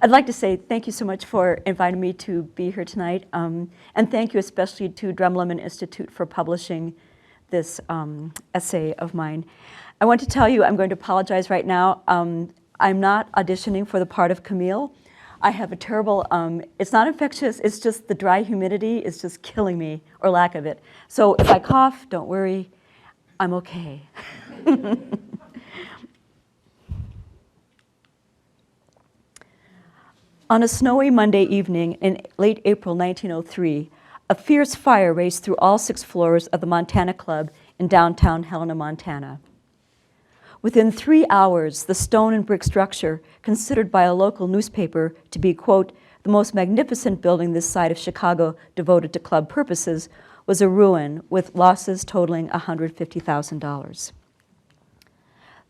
I'd like to say thank you so much for inviting me to be here tonight, and thank you especially to Drumlummon Institute for publishing this essay of mine. I want to tell you, I'm going to apologize right now. I'm not auditioning for the part of Camille. I have a terrible, it's not infectious, it's just the dry humidity is just killing me, or lack of it. So if I cough, don't worry, I'm okay. On a snowy Monday evening in late April 1903, a fierce fire raged through all 6 floors of the Montana Club in downtown Helena, Montana. Within 3 hours, the stone and brick structure, considered by a local newspaper to be, quote, the most magnificent building this side of Chicago devoted to club purposes, was a ruin with losses totaling $150,000.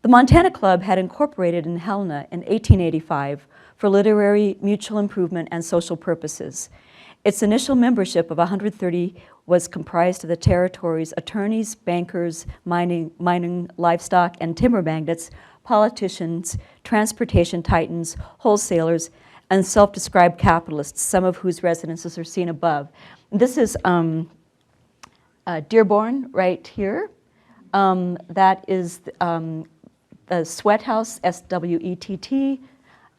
The Montana Club had incorporated in Helena in 1885 for literary, mutual improvement, and social purposes. Its initial membership of 130 was comprised of the territory's attorneys, bankers, mining, livestock, and timber magnates, politicians, transportation titans, wholesalers, and self-described capitalists, some of whose residences are seen above. This is Dearborn right here. That is the Sweat House, S-W-E-T-T,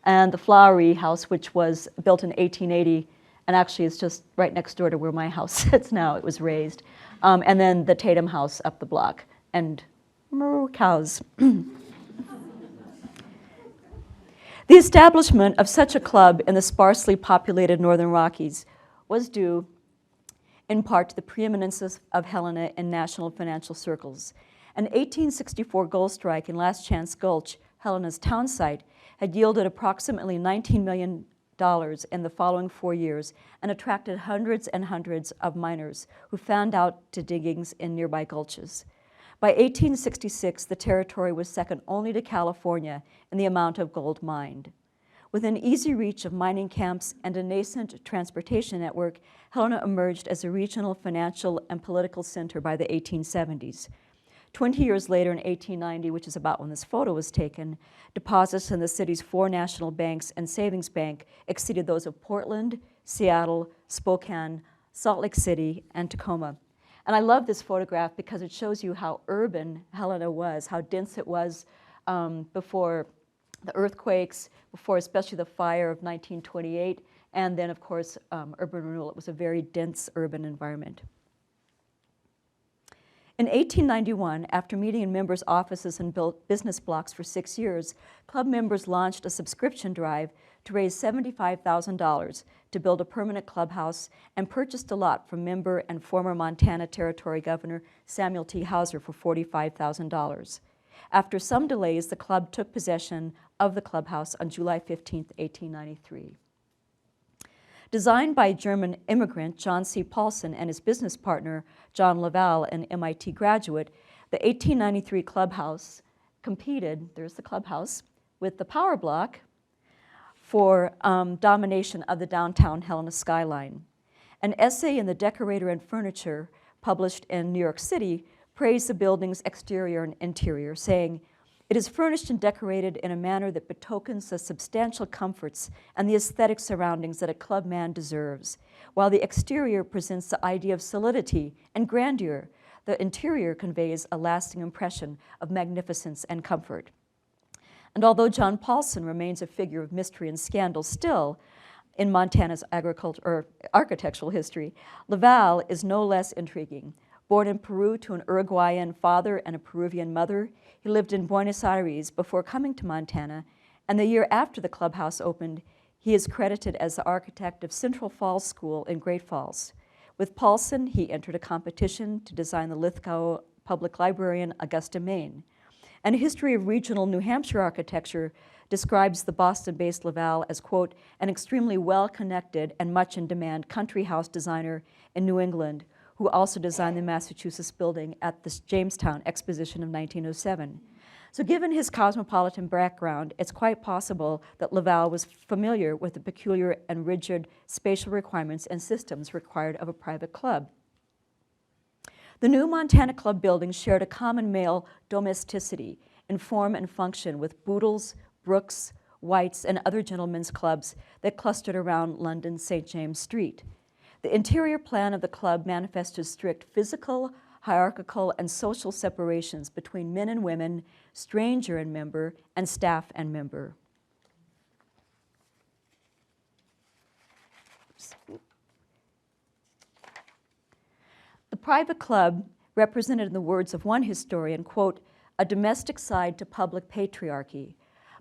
and the Flowery House, which was built in 1880, and actually is just right next door to where my house sits now. It was raised. And then the Tatum House up the block, and cows. The establishment of such a club in the sparsely populated Northern Rockies was due in part to the preeminence of Helena in national financial circles. An 1864 gold strike in Last Chance Gulch, Helena's town site, had yielded approximately $19 million in the following 4 years and attracted hundreds and hundreds of miners who found out to diggings in nearby gulches. By 1866, the territory was second only to California in the amount of gold mined. Within easy reach of mining camps and a nascent transportation network, Helena emerged as a regional financial and political center by the 1870s. 20 years later, in 1890, which is about when this photo was taken, deposits in the city's 4 national banks and savings bank exceeded those of Portland, Seattle, Spokane, Salt Lake City, and Tacoma. And I love this photograph because it shows you how urban Helena was, how dense it was before the earthquakes, before especially the fire of 1928, and then, of course, urban renewal. It was a very dense urban environment. In 1891, after meeting in members' offices and built business blocks for 6 years, club members launched a subscription drive to raise $75,000 to build a permanent clubhouse and purchased a lot from member and former Montana Territory Governor Samuel T. Hauser for $45,000. After some delays, the club took possession of the clubhouse on July 15, 1893. Designed by German immigrant John C. Paulson and his business partner, John Laval, an MIT graduate, the 1893 clubhouse competed, there's the clubhouse, with the Power Block for domination of the downtown Helena skyline. An essay in the Decorator and Furniture, published in New York City, praised the building's exterior and interior, saying, "It is furnished and decorated in a manner that betokens the substantial comforts and the aesthetic surroundings that a club man deserves. While the exterior presents the idea of solidity and grandeur, the interior conveys a lasting impression of magnificence and comfort." And although John Paulson remains a figure of mystery and scandal still in Montana's architectural history, Laval is no less intriguing. Born in Peru to an Uruguayan father and a Peruvian mother, he lived in Buenos Aires before coming to Montana, and the year after the clubhouse opened, he is credited as the architect of Central Falls School in Great Falls. With Paulson, he entered a competition to design the Lithgow Public Library in Augusta, Maine. And a history of regional New Hampshire architecture describes the Boston-based Laval as, quote, an extremely well-connected and much-in-demand country house designer in New England, who also designed the Massachusetts building at the Jamestown Exposition of 1907. So given his cosmopolitan background, it's quite possible that Laval was familiar with the peculiar and rigid spatial requirements and systems required of a private club. The new Montana Club buildings shared a common male domesticity in form and function with Boodles, Brooks, White's, and other gentlemen's clubs that clustered around London's St. James Street. The interior plan of the club manifested strict physical, hierarchical, and social separations between men and women, stranger and member, and staff and member. The private club represented, in the words of one historian, quote, a domestic side to public patriarchy,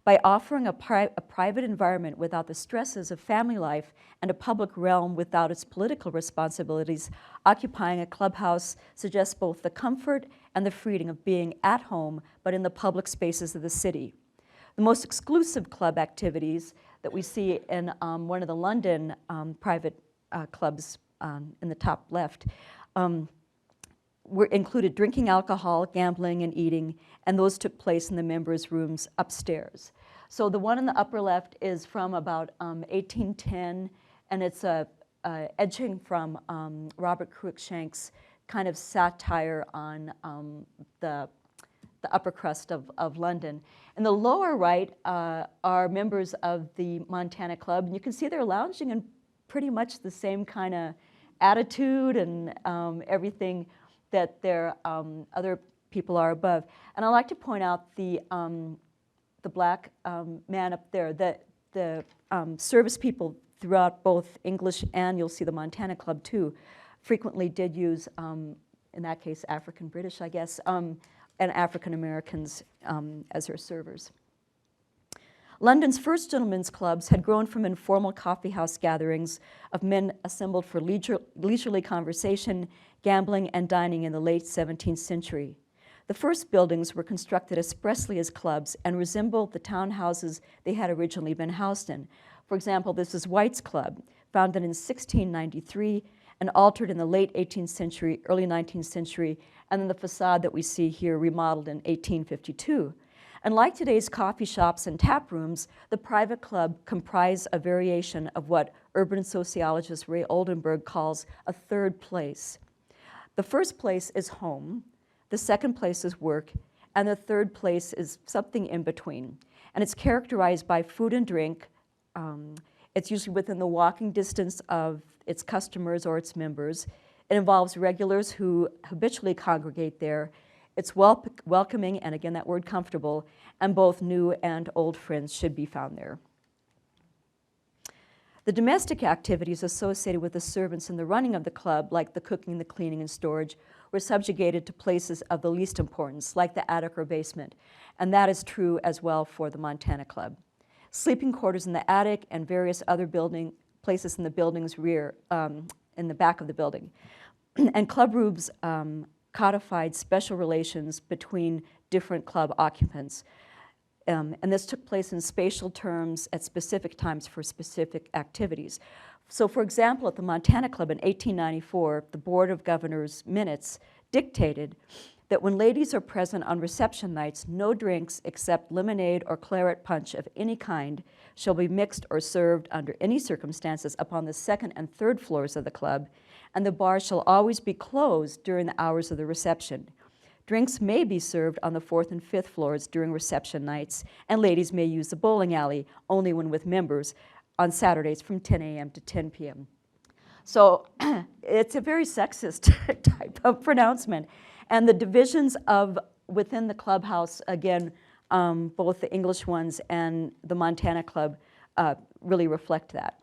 by offering a private environment without the stresses of family life and a public realm without its political responsibilities. Occupying a clubhouse suggests both the comfort and the freedom of being at home, but in the public spaces of the city. The most exclusive club activities that we see in one of the London private clubs in the top left included drinking alcohol, gambling, and eating, and those took place in the members' rooms upstairs. So the one in the upper left is from about 1810, and it's a etching from Robert Cruikshank's kind of satire on the upper crust of London. In the lower right are members of the Montana Club, and you can see they're lounging in pretty much the same kind of attitude and everything that their other people are above. And I'd like to point out the black man up there, the service people throughout both English and, you'll see the Montana Club too, frequently did use, in that case, African-British, I guess, and African-Americans as their servers. London's first gentlemen's clubs had grown from informal coffeehouse gatherings of men assembled for leisurely conversation, gambling, and dining in the late 17th century. The first buildings were constructed expressly as clubs and resembled the townhouses they had originally been housed in. For example, this is White's Club, founded in 1693 and altered in the late 18th century, early 19th century, and then the facade that we see here remodeled in 1852. And like today's coffee shops and tap rooms, the private club comprised a variation of what urban sociologist Ray Oldenburg calls a third place. The first place is home, the second place is work, and the third place is something in between. And it's characterized by food and drink. It's usually within the walking distance of its customers or its members. It involves regulars who habitually congregate there. It's welcoming, and again, that word comfortable, and both new and old friends should be found there. The domestic activities associated with the servants in the running of the club, like the cooking, the cleaning, and storage, were subjugated to places of the least importance, like the attic or basement, and that is true as well for the Montana Club. Sleeping quarters in the attic and various other places in the building's rear, in the back of the building. And club rooms codified special relations between different club occupants. And this took place in spatial terms at specific times for specific activities. So for example, at the Montana Club in 1894, the Board of Governors minutes dictated that when ladies are present on reception nights, no drinks except lemonade or claret punch of any kind shall be mixed or served under any circumstances upon the second and third floors of the club, and the bar shall always be closed during the hours of the reception. Drinks may be served on the fourth and fifth floors during reception nights, and ladies may use the bowling alley only when with members on Saturdays from 10 a.m. to 10 p.m. So it's a very sexist type of pronouncement. And the divisions within the clubhouse, again, both the English ones and the Montana Club really reflect that.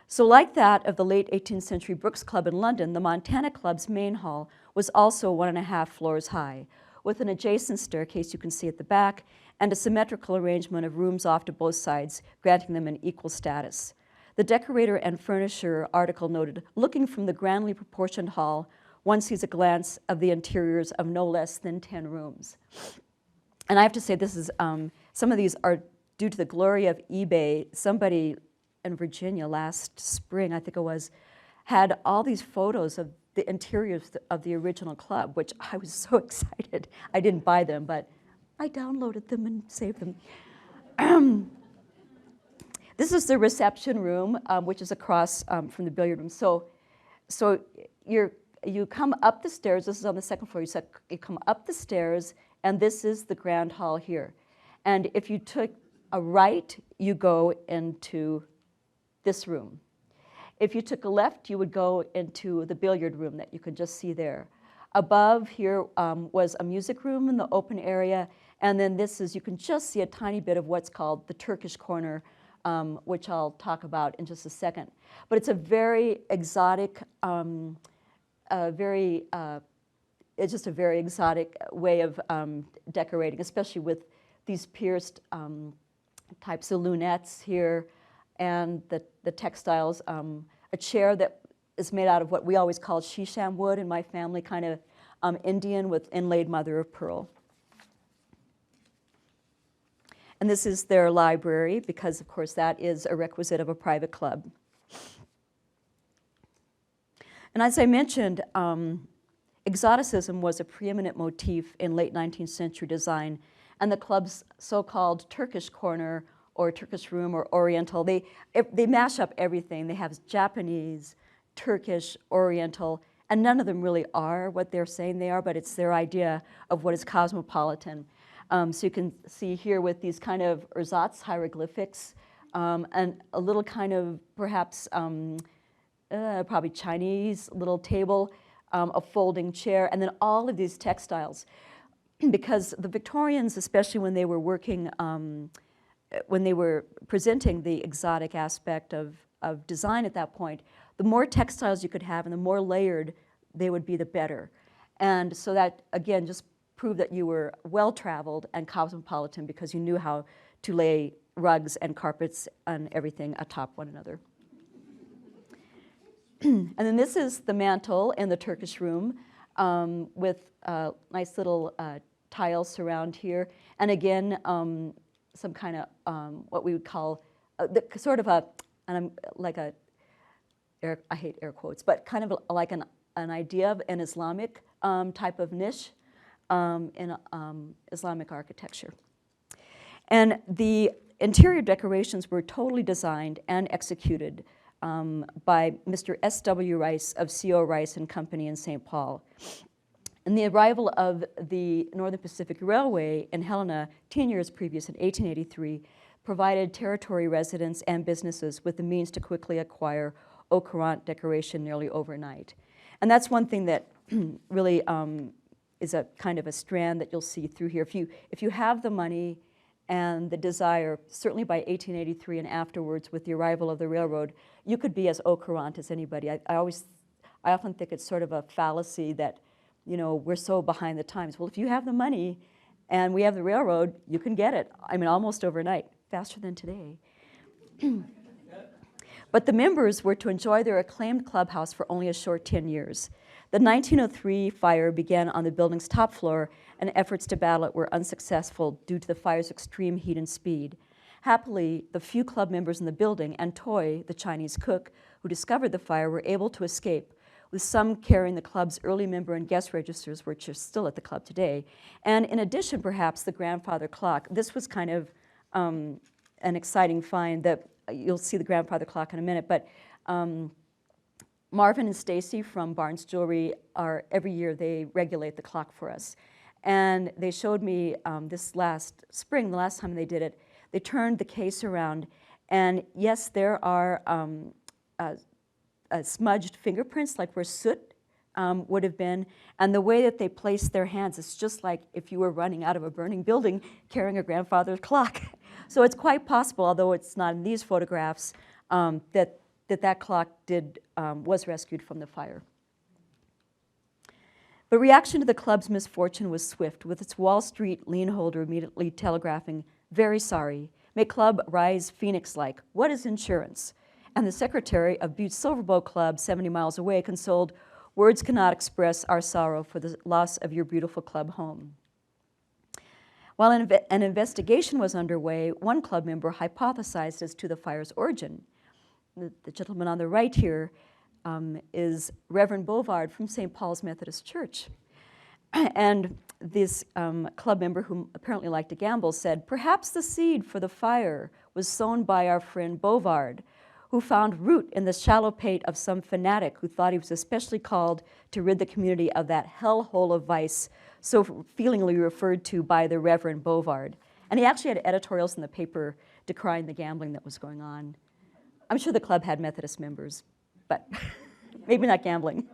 So like that of the late 18th century Brooks Club in London, the Montana Club's main hall was also 1.5 floors high, with an adjacent staircase you can see at the back, and a symmetrical arrangement of rooms off to both sides, granting them an equal status. The decorator and furnisher article noted, looking from the grandly proportioned hall, one sees a glance of the interiors of no less than 10 rooms. And I have to say, this is some of these are due to the glory of eBay. Somebody in Virginia last spring, I think it was, had all these photos of the interiors of the original club, which I was so excited. I didn't buy them, but I downloaded them and saved them. This is the reception room, which is across from the billiard room. So you come up the stairs. This is on the second floor. You come up the stairs, and this is the grand hall here. And if you took a right, you go into this room. If you took a left, you would go into the billiard room that you could just see there. Above here was a music room in the open area, and then this is, you can just see a tiny bit of what's called the Turkish corner, which I'll talk about in just a second. But it's a very exotic, it's just a very exotic way of decorating, especially with these pierced types of lunettes here, and the textiles. A chair that is made out of what we always call shisham wood in my family, kind of Indian with inlaid mother of pearl. And this is their library, because of course that is a requisite of a private club. And as I mentioned, exoticism was a preeminent motif in late 19th century design, and the club's so-called Turkish corner or Turkish room or Oriental, they mash up everything. They have Japanese, Turkish, Oriental, and none of them really are what they're saying they are, but it's their idea of what is cosmopolitan. So you can see here with these kind of ersatz hieroglyphics, and a little kind of perhaps probably Chinese little table, a folding chair, and then all of these textiles. Because the Victorians, especially when they were working, when they were presenting the exotic aspect of design at that point, the more textiles you could have and the more layered they would be, the better. And so that, again, just proved that you were well-traveled and cosmopolitan because you knew how to lay rugs and carpets and everything atop one another. And then this is the mantle in the Turkish room with nice little tiles surround here. And again, some kind of what we would call sort of a, and I'm like a, I hate air quotes, but kind of like an idea of an Islamic type of niche in Islamic architecture. And the interior decorations were totally designed and executed by Mr. S.W. Rice of C.O. Rice and Company in St. Paul. And the arrival of the Northern Pacific Railway in Helena 10 years previous in 1883 provided territory residents and businesses with the means to quickly acquire au courant decoration nearly overnight. And that's one thing that really is a kind of a strand that you'll see through here. If you have the money and the desire, certainly by 1883 and afterwards with the arrival of the railroad, you could be as au courant as anybody. I often think it's sort of a fallacy that, you know, we're so behind the times. Well, if you have the money and we have the railroad, you can get it. I mean, almost overnight, faster than today. But the members were to enjoy their acclaimed clubhouse for only a short 10 years. The 1903 fire began on the building's top floor, and efforts to battle it were unsuccessful due to the fire's extreme heat and speed. Happily, the few club members in the building and Toy, the Chinese cook, who discovered the fire, were able to escape, with some carrying the club's early member and guest registers, which are still at the club today. And in addition, perhaps, the grandfather clock. This was kind of an exciting find that you'll see the grandfather clock in a minute, but Marvin and Stacy from Barnes Jewelry every year they regulate the clock for us. And they showed me this last spring, the last time they did it, they turned the case around, and yes, there are smudged fingerprints, like where soot would have been, and the way that they placed their hands, it's just like if you were running out of a burning building carrying a grandfather's clock. So it's quite possible, although it's not in these photographs, that clock was rescued from the fire. But reaction to the club's misfortune was swift, with its Wall Street lien holder immediately telegraphing, "Very sorry. May club rise phoenix-like. What is insurance?" And the secretary of Butte's Silverbow Club, 70 miles away, consoled, "Words cannot express our sorrow for the loss of your beautiful club home." While an investigation was underway, one club member hypothesized as to the fire's origin. The gentleman on the right here is Reverend Bovard from St. Paul's Methodist Church. And this club member, who apparently liked to gamble, said, "Perhaps the seed for the fire was sown by our friend Bovard, who found root in the shallow pate of some fanatic who thought he was especially called to rid the community of that hellhole of vice, so feelingly referred to by the Reverend Bovard." And he actually had editorials in the paper decrying the gambling that was going on. I'm sure the club had Methodist members, but maybe not gambling.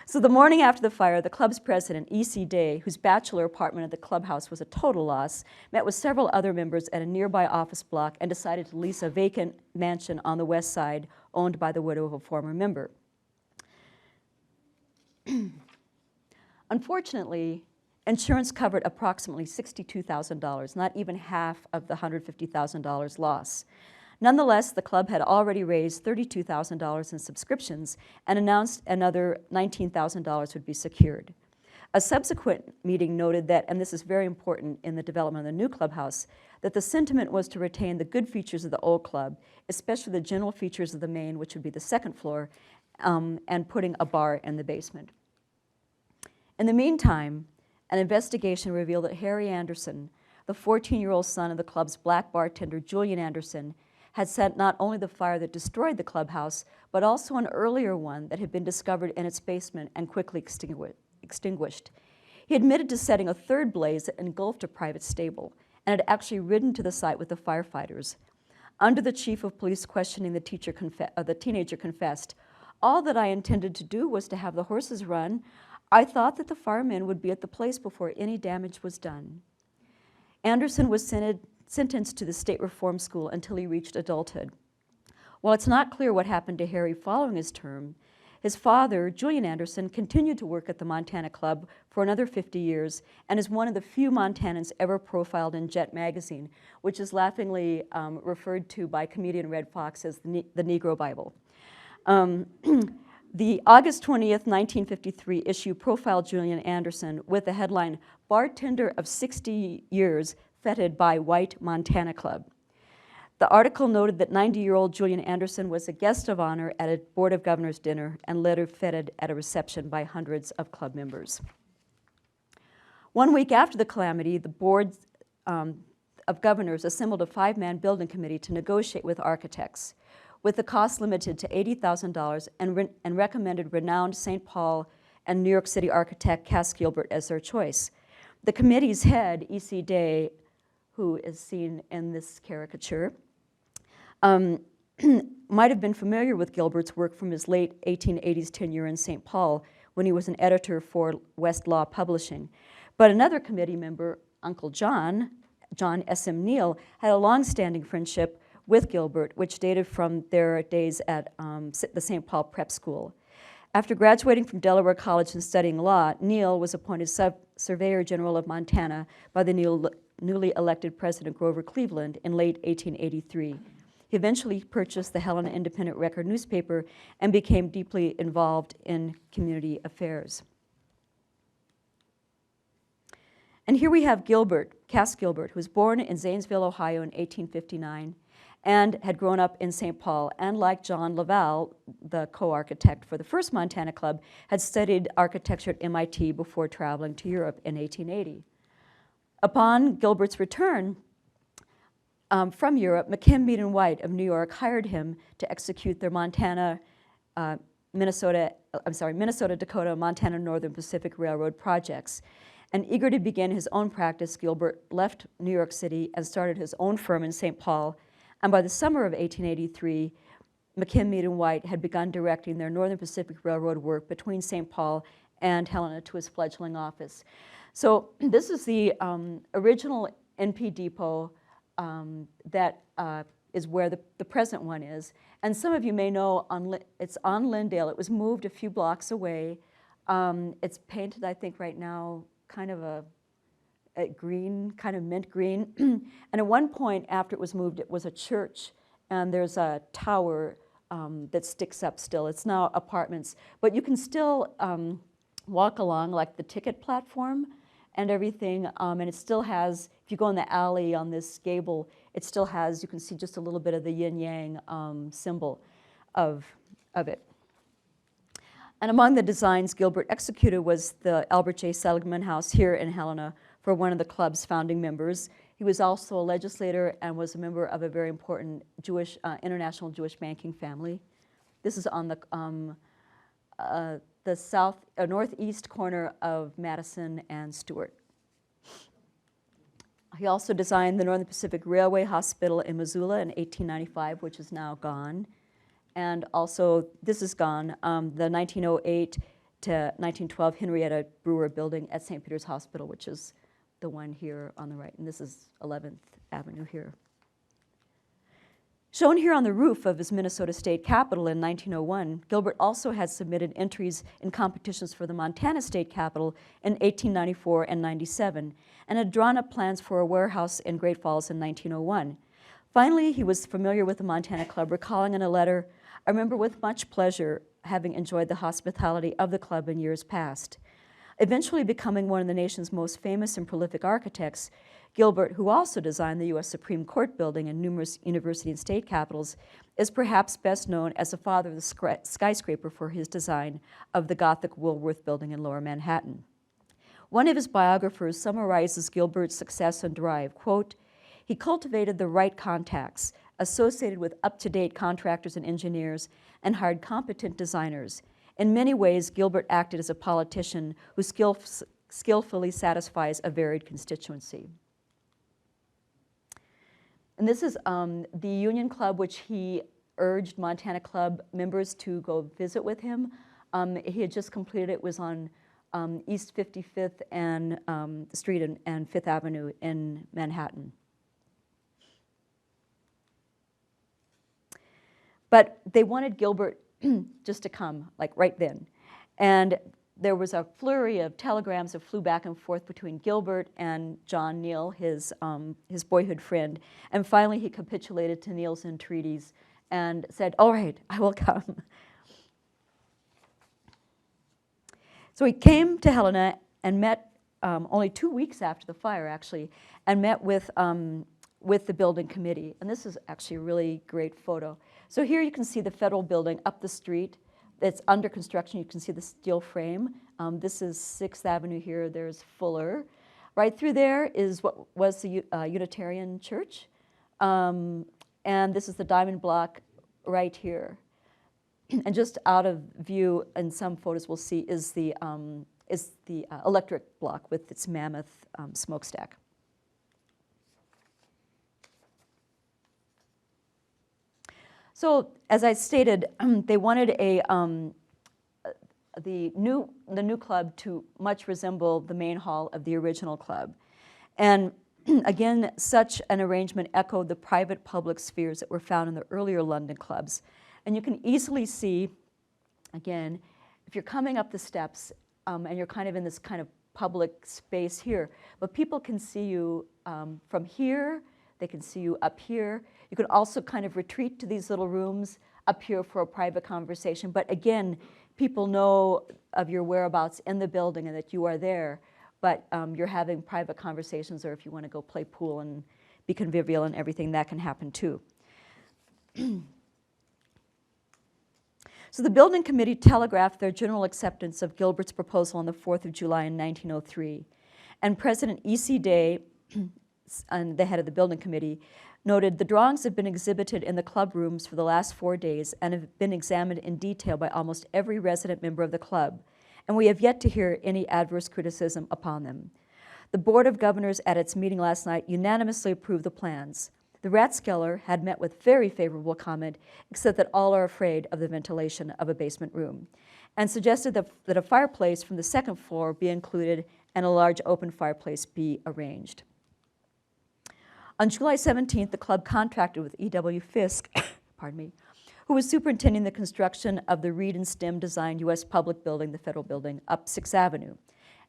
So the morning after the fire, the club's president, E.C. Day, whose bachelor apartment at the clubhouse was a total loss, met with several other members at a nearby office block and decided to lease a vacant mansion on the west side owned by the widow of a former member. Unfortunately, insurance covered approximately $62,000, not even half of the $150,000 loss. Nonetheless, the club had already raised $32,000 in subscriptions and announced another $19,000 would be secured. A subsequent meeting noted that, and this is very important in the development of the new clubhouse, that the sentiment was to retain the good features of the old club, especially the general features of the main, which would be the second floor, and putting a bar in the basement. In the meantime, an investigation revealed that Harry Anderson, the 14-year-old son of the club's black bartender Julian Anderson, had set not only the fire that destroyed the clubhouse, but also an earlier one that had been discovered in its basement and quickly extinguished. He admitted to setting a third blaze that engulfed a private stable and had actually ridden to the site with the firefighters. Under the chief of police questioning, the teenager confessed, "All that I intended to do was to have the horses run. I thought that the firemen would be at the place before any damage was done." Anderson was sentenced to the state reform school until he reached adulthood. While it's not clear what happened to Harry following his term, his father, Julian Anderson, continued to work at the Montana Club for another 50 years and is one of the few Montanans ever profiled in Jet magazine, which is laughingly referred to by comedian Red Fox as the Negro Bible. The August 20th, 1953 issue profiled Julian Anderson with the headline, "Bartender of 60 Years Feted by White Montana Club." The article noted that 90-year-old Julian Anderson was a guest of honor at a Board of Governors dinner and later feted at a reception by hundreds of club members. 1 week after the calamity, the Board of Governors assembled a 5-man building committee to negotiate with architects, with the cost limited to $80,000 and recommended renowned St. Paul and New York City architect Cass Gilbert as their choice. The committee's head, E.C. Day, who is seen in this caricature, might have been familiar with Gilbert's work from his late 1880s tenure in St. Paul when he was an editor for Westlaw Publishing. But another committee member, Uncle John S.M. Neal, had a long-standing friendship with Gilbert, which dated from their days at the St. Paul Prep School. After graduating from Delaware College and studying law, Neal was appointed Surveyor General of Montana by the newly elected President Grover Cleveland in late 1883. He eventually purchased the Helena Independent Record newspaper and became deeply involved in community affairs. And here we have Gilbert, Cass Gilbert, who was born in Zanesville, Ohio in 1859 and had grown up in St. Paul, and like John Laval, the co-architect for the first Montana Club, had studied architecture at MIT before traveling to Europe in 1880. Upon Gilbert's return from Europe, McKim, Mead & White of New York hired him to execute their Minnesota, Dakota, Montana Northern Pacific Railroad projects. And eager to begin his own practice, Gilbert left New York City and started his own firm in St. Paul. And by the summer of 1883, McKim, Mead & White had begun directing their Northern Pacific Railroad work between St. Paul and Helena to his fledgling office. So this is the original NP depot that is where the present one is. And some of you may know it's on Lindale. It was moved a few blocks away. It's painted, I think, right now, kind of a green, kind of mint green. And at one point after it was moved, it was a church, and there's a tower that sticks up still. It's now apartments, but you can still walk along like the ticket platform and everything, and it still has, if you go in the alley on this gable, it still has, you can see just a little bit of the yin-yang symbol of it. And among the designs Gilbert executed was the Albert J. Seligman House here in Helena for one of the club's founding members. He was also a legislator and was a member of a very important Jewish, international Jewish banking family. This is on the northeast corner of Madison and Stewart. I He also designed the Northern Pacific Railway Hospital in Missoula in 1895, which is now gone. And also, this is gone, the 1908 to 1912 Henrietta Brewer building at St. Peter's Hospital, which is the one here on the right. And this is 11th Avenue here. Shown here on the roof of his Minnesota State Capitol in 1901, Gilbert also had submitted entries in competitions for the Montana State Capitol in 1894 and 97, and had drawn up plans for a warehouse in Great Falls in 1901. Finally, he was familiar with the Montana Club, recalling in a letter, "I remember with much pleasure having enjoyed the hospitality of the club in years past." Eventually becoming one of the nation's most famous and prolific architects, Gilbert, who also designed the U.S. Supreme Court building and numerous university and state capitals, is perhaps best known as the father of the skyscraper for his design of the Gothic Woolworth building in Lower Manhattan. One of his biographers summarizes Gilbert's success and drive, quote, "He cultivated the right contacts, associated with up-to-date contractors and engineers, and hired competent designers. In many ways, Gilbert acted as a politician who skillfully satisfies a varied constituency." And this is the Union Club, which he urged Montana Club members to go visit with him. He had just completed it, was on East 55th and Street and 5th Avenue in Manhattan. But they wanted Gilbert just to come, like right then. And there was a flurry of telegrams that flew back and forth between Gilbert and John Neal, his boyhood friend. And finally, he capitulated to Neal's entreaties and said, "All right, I will come." So he came to Helena and met only 2 weeks after the fire, actually, and met with the building committee. And this is actually a really great photo. So here you can see the federal building up the street. It's under construction. You can see the steel frame. This is 6th Avenue here. There's Fuller. Right through there is what was the Unitarian Church. And this is the diamond block right here. And just out of view in some photos we'll see is the electric block with its mammoth smokestack. So, as I stated, they wanted the new club to much resemble the main hall of the original club. And again, such an arrangement echoed the private-public spheres that were found in the earlier London clubs. And you can easily see, again, if you're coming up the steps and you're kind of in this kind of public space here, but people can see you from here, they can see you up here. You can also kind of retreat to these little rooms up here for a private conversation. But again, people know of your whereabouts in the building and that you are there, but you're having private conversations, or if you want to go play pool and be convivial and everything, that can happen too. So the building committee telegraphed their general acceptance of Gilbert's proposal on the 4th of July in 1903. And President E.C. Day, and the head of the building committee, noted, "The drawings have been exhibited in the club rooms for the last 4 days and have been examined in detail by almost every resident member of the club, and we have yet to hear any adverse criticism upon them. The Board of Governors at its meeting last night unanimously approved the plans. The Rathskeller had met with very favorable comment, except that all are afraid of the ventilation of a basement room, and suggested that a fireplace from the second floor be included and a large open fireplace be arranged." On July 17th, the club contracted with E.W. Fisk, pardon me, who was superintending the construction of the Reed and Stem designed U.S. Public Building, the federal building, up 6th Avenue.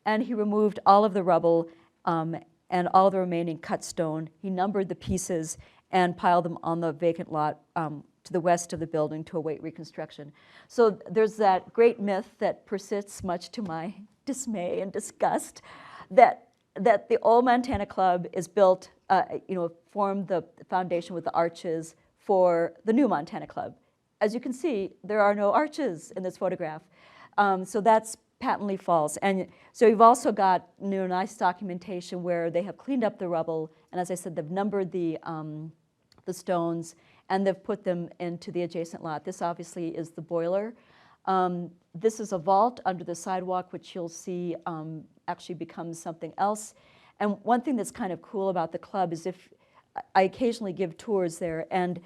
And he removed all of the rubble and all the remaining cut stone. He numbered the pieces and piled them on the vacant lot to the west of the building to await reconstruction. So there's that great myth that persists, much to my dismay and disgust, that the old Montana Club is built, formed the foundation with the arches for the new Montana Club. As you can see, there are no arches in this photograph. So that's patently false. And so you've also got nice documentation where they have cleaned up the rubble, and as I said, they've numbered the stones, and they've put them into the adjacent lot. This obviously is the boiler. This is a vault under the sidewalk, which you'll see actually becomes something else. And one thing that's kind of cool about the club is if I occasionally give tours there, and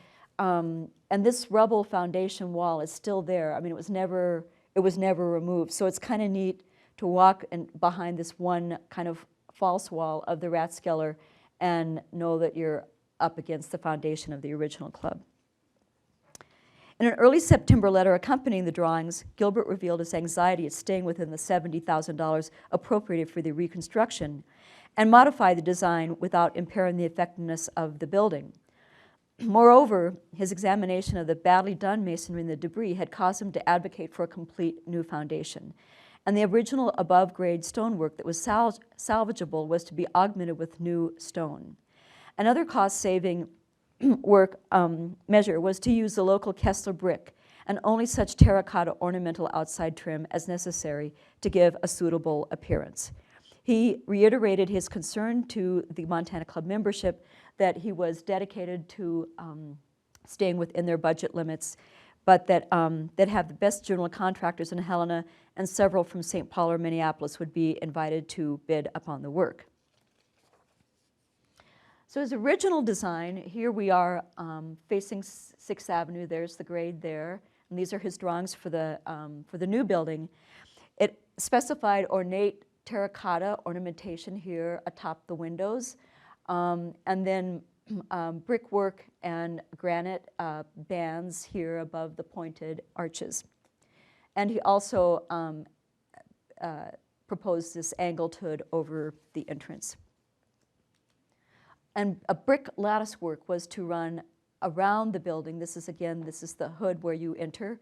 this rubble foundation wall is still there. I mean, it was never removed. So it's kind of neat to walk behind this one kind of false wall of the Rathskeller and know that you're up against the foundation of the original club. In an early September letter accompanying the drawings, Gilbert revealed his anxiety at staying within the $70,000 appropriated for the reconstruction and modified the design without impairing the effectiveness of the building. Moreover, his examination of the badly done masonry and the debris had caused him to advocate for a complete new foundation. And the original above-grade stonework that was salvageable was to be augmented with new stone. Another cost-saving work measure was to use the local Kessler brick and only such terracotta ornamental outside trim as necessary to give a suitable appearance. He reiterated his concern to the Montana Club membership that he was dedicated to staying within their budget limits, but that have the best general contractors in Helena and several from St. Paul or Minneapolis would be invited to bid upon the work. So his original design, here we are facing 6th Avenue, there's the grade there, and these are his drawings for the new building. It specified ornate terracotta ornamentation here atop the windows, and then brickwork and granite bands here above the pointed arches. And he also proposed this angled hood over the entrance. And a brick lattice work was to run around the building. This is the hood where you enter.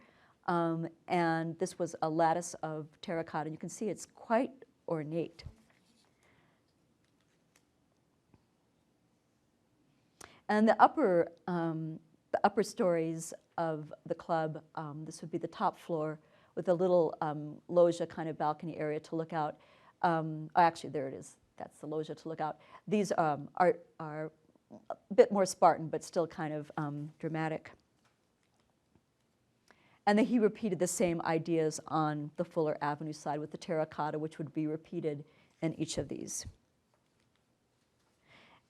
And this was a lattice of terracotta. You can see it's quite ornate. And the upper stories of the club, this would be the top floor with a little loggia kind of balcony area to look out. Actually, there it is. That's the loggia to look out. These are a bit more Spartan, but still kind of dramatic. And then he repeated the same ideas on the Fuller Avenue side with the terracotta, which would be repeated in each of these.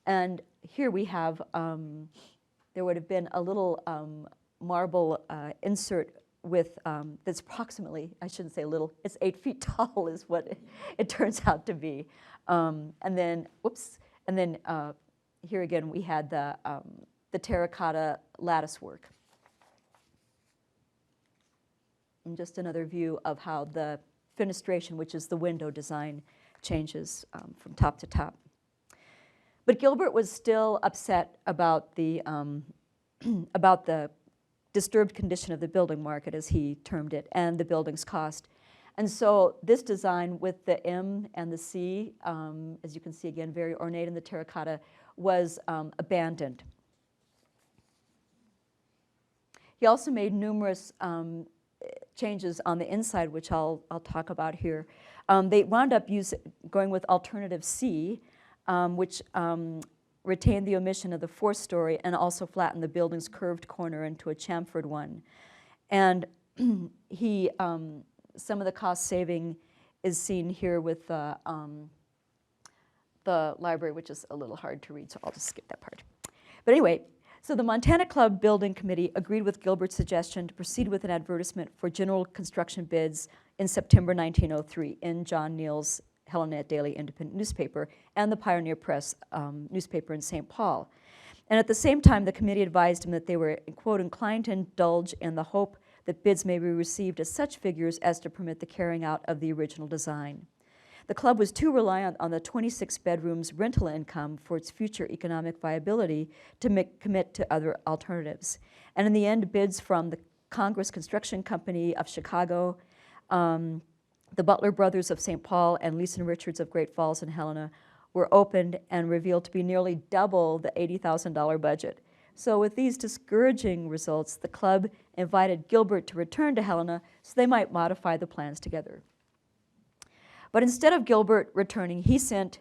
And here we have, there would have been a little marble insert with, that's approximately, I shouldn't say little, it's 8 feet tall is what it turns out to be. And then, whoops, and then here again we had the terracotta lattice work. And just another view of how the fenestration, which is the window design, changes from top to top. But Gilbert was still upset about the disturbed condition of the building market, as he termed it, and the building's cost. And so this design with the M and the C, as you can see again, very ornate in the terracotta, was abandoned. He also made numerous changes on the inside, which I'll talk about here. They wound up going with alternative C, which retained the omission of the 4th story and also flattened the building's curved corner into a chamfered one. And he, some of the cost saving is seen here with the library, which is a little hard to read, so I'll just skip that part. But anyway, so the Montana Club Building Committee agreed with Gilbert's suggestion to proceed with an advertisement for general construction bids in September 1903 in John Neal's Helena Daily Independent newspaper and the Pioneer Press newspaper in St. Paul. And at the same time, the committee advised him that they were, quote, inclined to indulge in the hope that bids may be received at such figures as to permit the carrying out of the original design. The club was too reliant on the 26 bedrooms rental income for its future economic viability to commit to other alternatives. And in the end, bids from the Congress Construction Company of Chicago, the Butler Brothers of St. Paul, and Leeson Richards of Great Falls and Helena were opened and revealed to be nearly double the $80,000 budget. So with these discouraging results, the club invited Gilbert to return to Helena so they might modify the plans together. But instead of Gilbert returning, he sent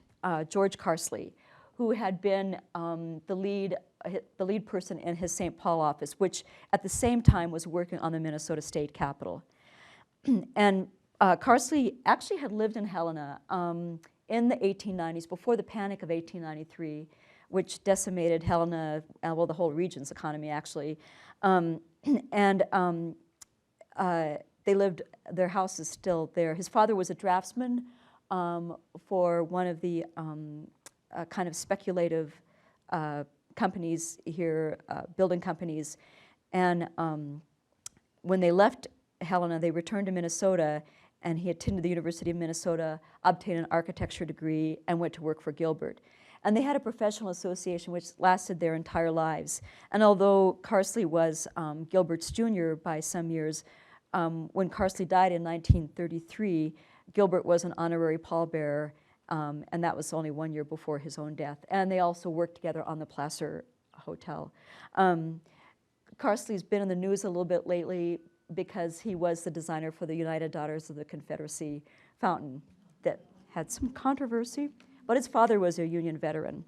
George Carsley, who had been the lead person in his St. Paul office, which at the same time was working on the Minnesota State Capitol. And Carsley actually had lived in Helena in the 1890s, before the Panic of 1893, which decimated Helena, well, the whole region's economy, actually. They lived, their house is still there. His father was a draftsman for one of the kind of speculative companies here, building companies. And when they left Helena, they returned to Minnesota, and he attended the University of Minnesota, obtained an architecture degree, and went to work for Gilbert. And they had a professional association which lasted their entire lives. And although Carsley was Gilbert's junior by some years, when Carsley died in 1933, Gilbert was an honorary pallbearer, and that was only 1 year before his own death. And they also worked together on the Placer Hotel. Carsley's been in the news a little bit lately because he was the designer for the United Daughters of the Confederacy fountain that had some controversy, but his father was a Union veteran,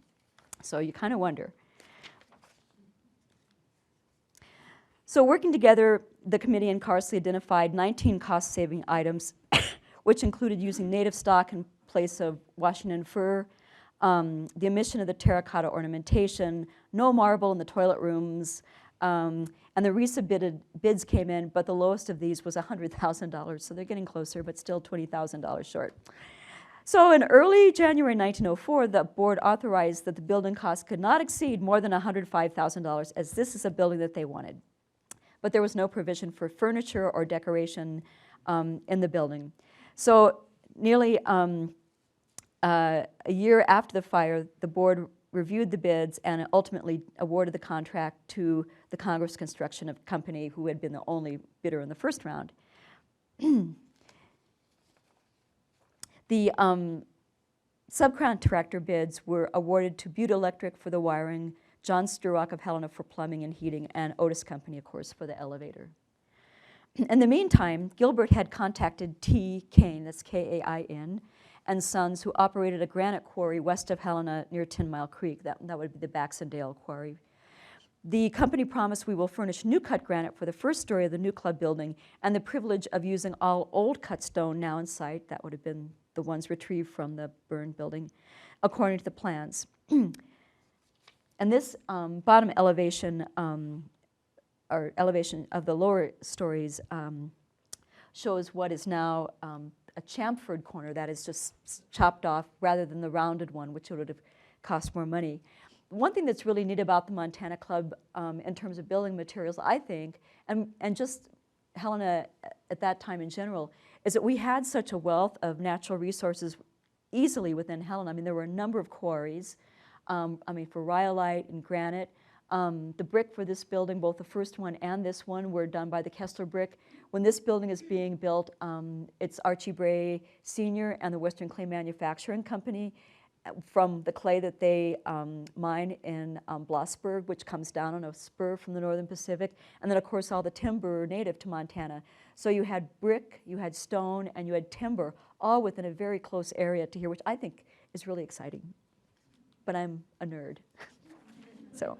so you kind of wonder. So working together, the committee and Carsley identified 19 cost-saving items, which included using native stock in place of Washington fir, the omission of the terracotta ornamentation, no marble in the toilet rooms, and the resubmitted bids came in, but the lowest of these was $100,000, so they're getting closer, but still $20,000 short. So in early January 1904, the board authorized that the building cost could not exceed more than $105,000, as this is a building that they wanted. But there was no provision for furniture or decoration in the building. So nearly a year after the fire, the board reviewed the bids and ultimately awarded the contract to the Congress Construction Company, who had been the only bidder in the first round. The subcontractor bids were awarded to Butte Electric for the wiring, John Sturrock of Helena for plumbing and heating, and Otis Company, of course, for the elevator. In the meantime, Gilbert had contacted T. Kain, that's K-A-I-N, and Sons, who operated a granite quarry west of Helena near 10 Mile Creek. That would be the Baxendale Quarry. The company promised, we will furnish new cut granite for the first story of the new club building and the privilege of using all old cut stone now in sight. That would have been the ones retrieved from the burned building, according to the plans. And this bottom elevation, or elevation of the lower stories, shows what is now a chamfered corner that is just chopped off rather than the rounded one, which would have cost more money. One thing that's really neat about the Montana Club in terms of building materials, I think, and just Helena at that time in general, is that we had such a wealth of natural resources easily within Helena. I mean, there were a number of quarries, for rhyolite and granite. The brick for this building, both the first one and this one, were done by the Kessler Brick. When this building is being built, it's Archie Bray Sr. and the Western Clay Manufacturing Company from the clay that they mine in Blossburg, which comes down on a spur from the Northern Pacific, and then of course all the timber native to Montana. So you had brick, you had stone, and you had timber, all within a very close area to here, which I think is really exciting. But I'm a nerd, so.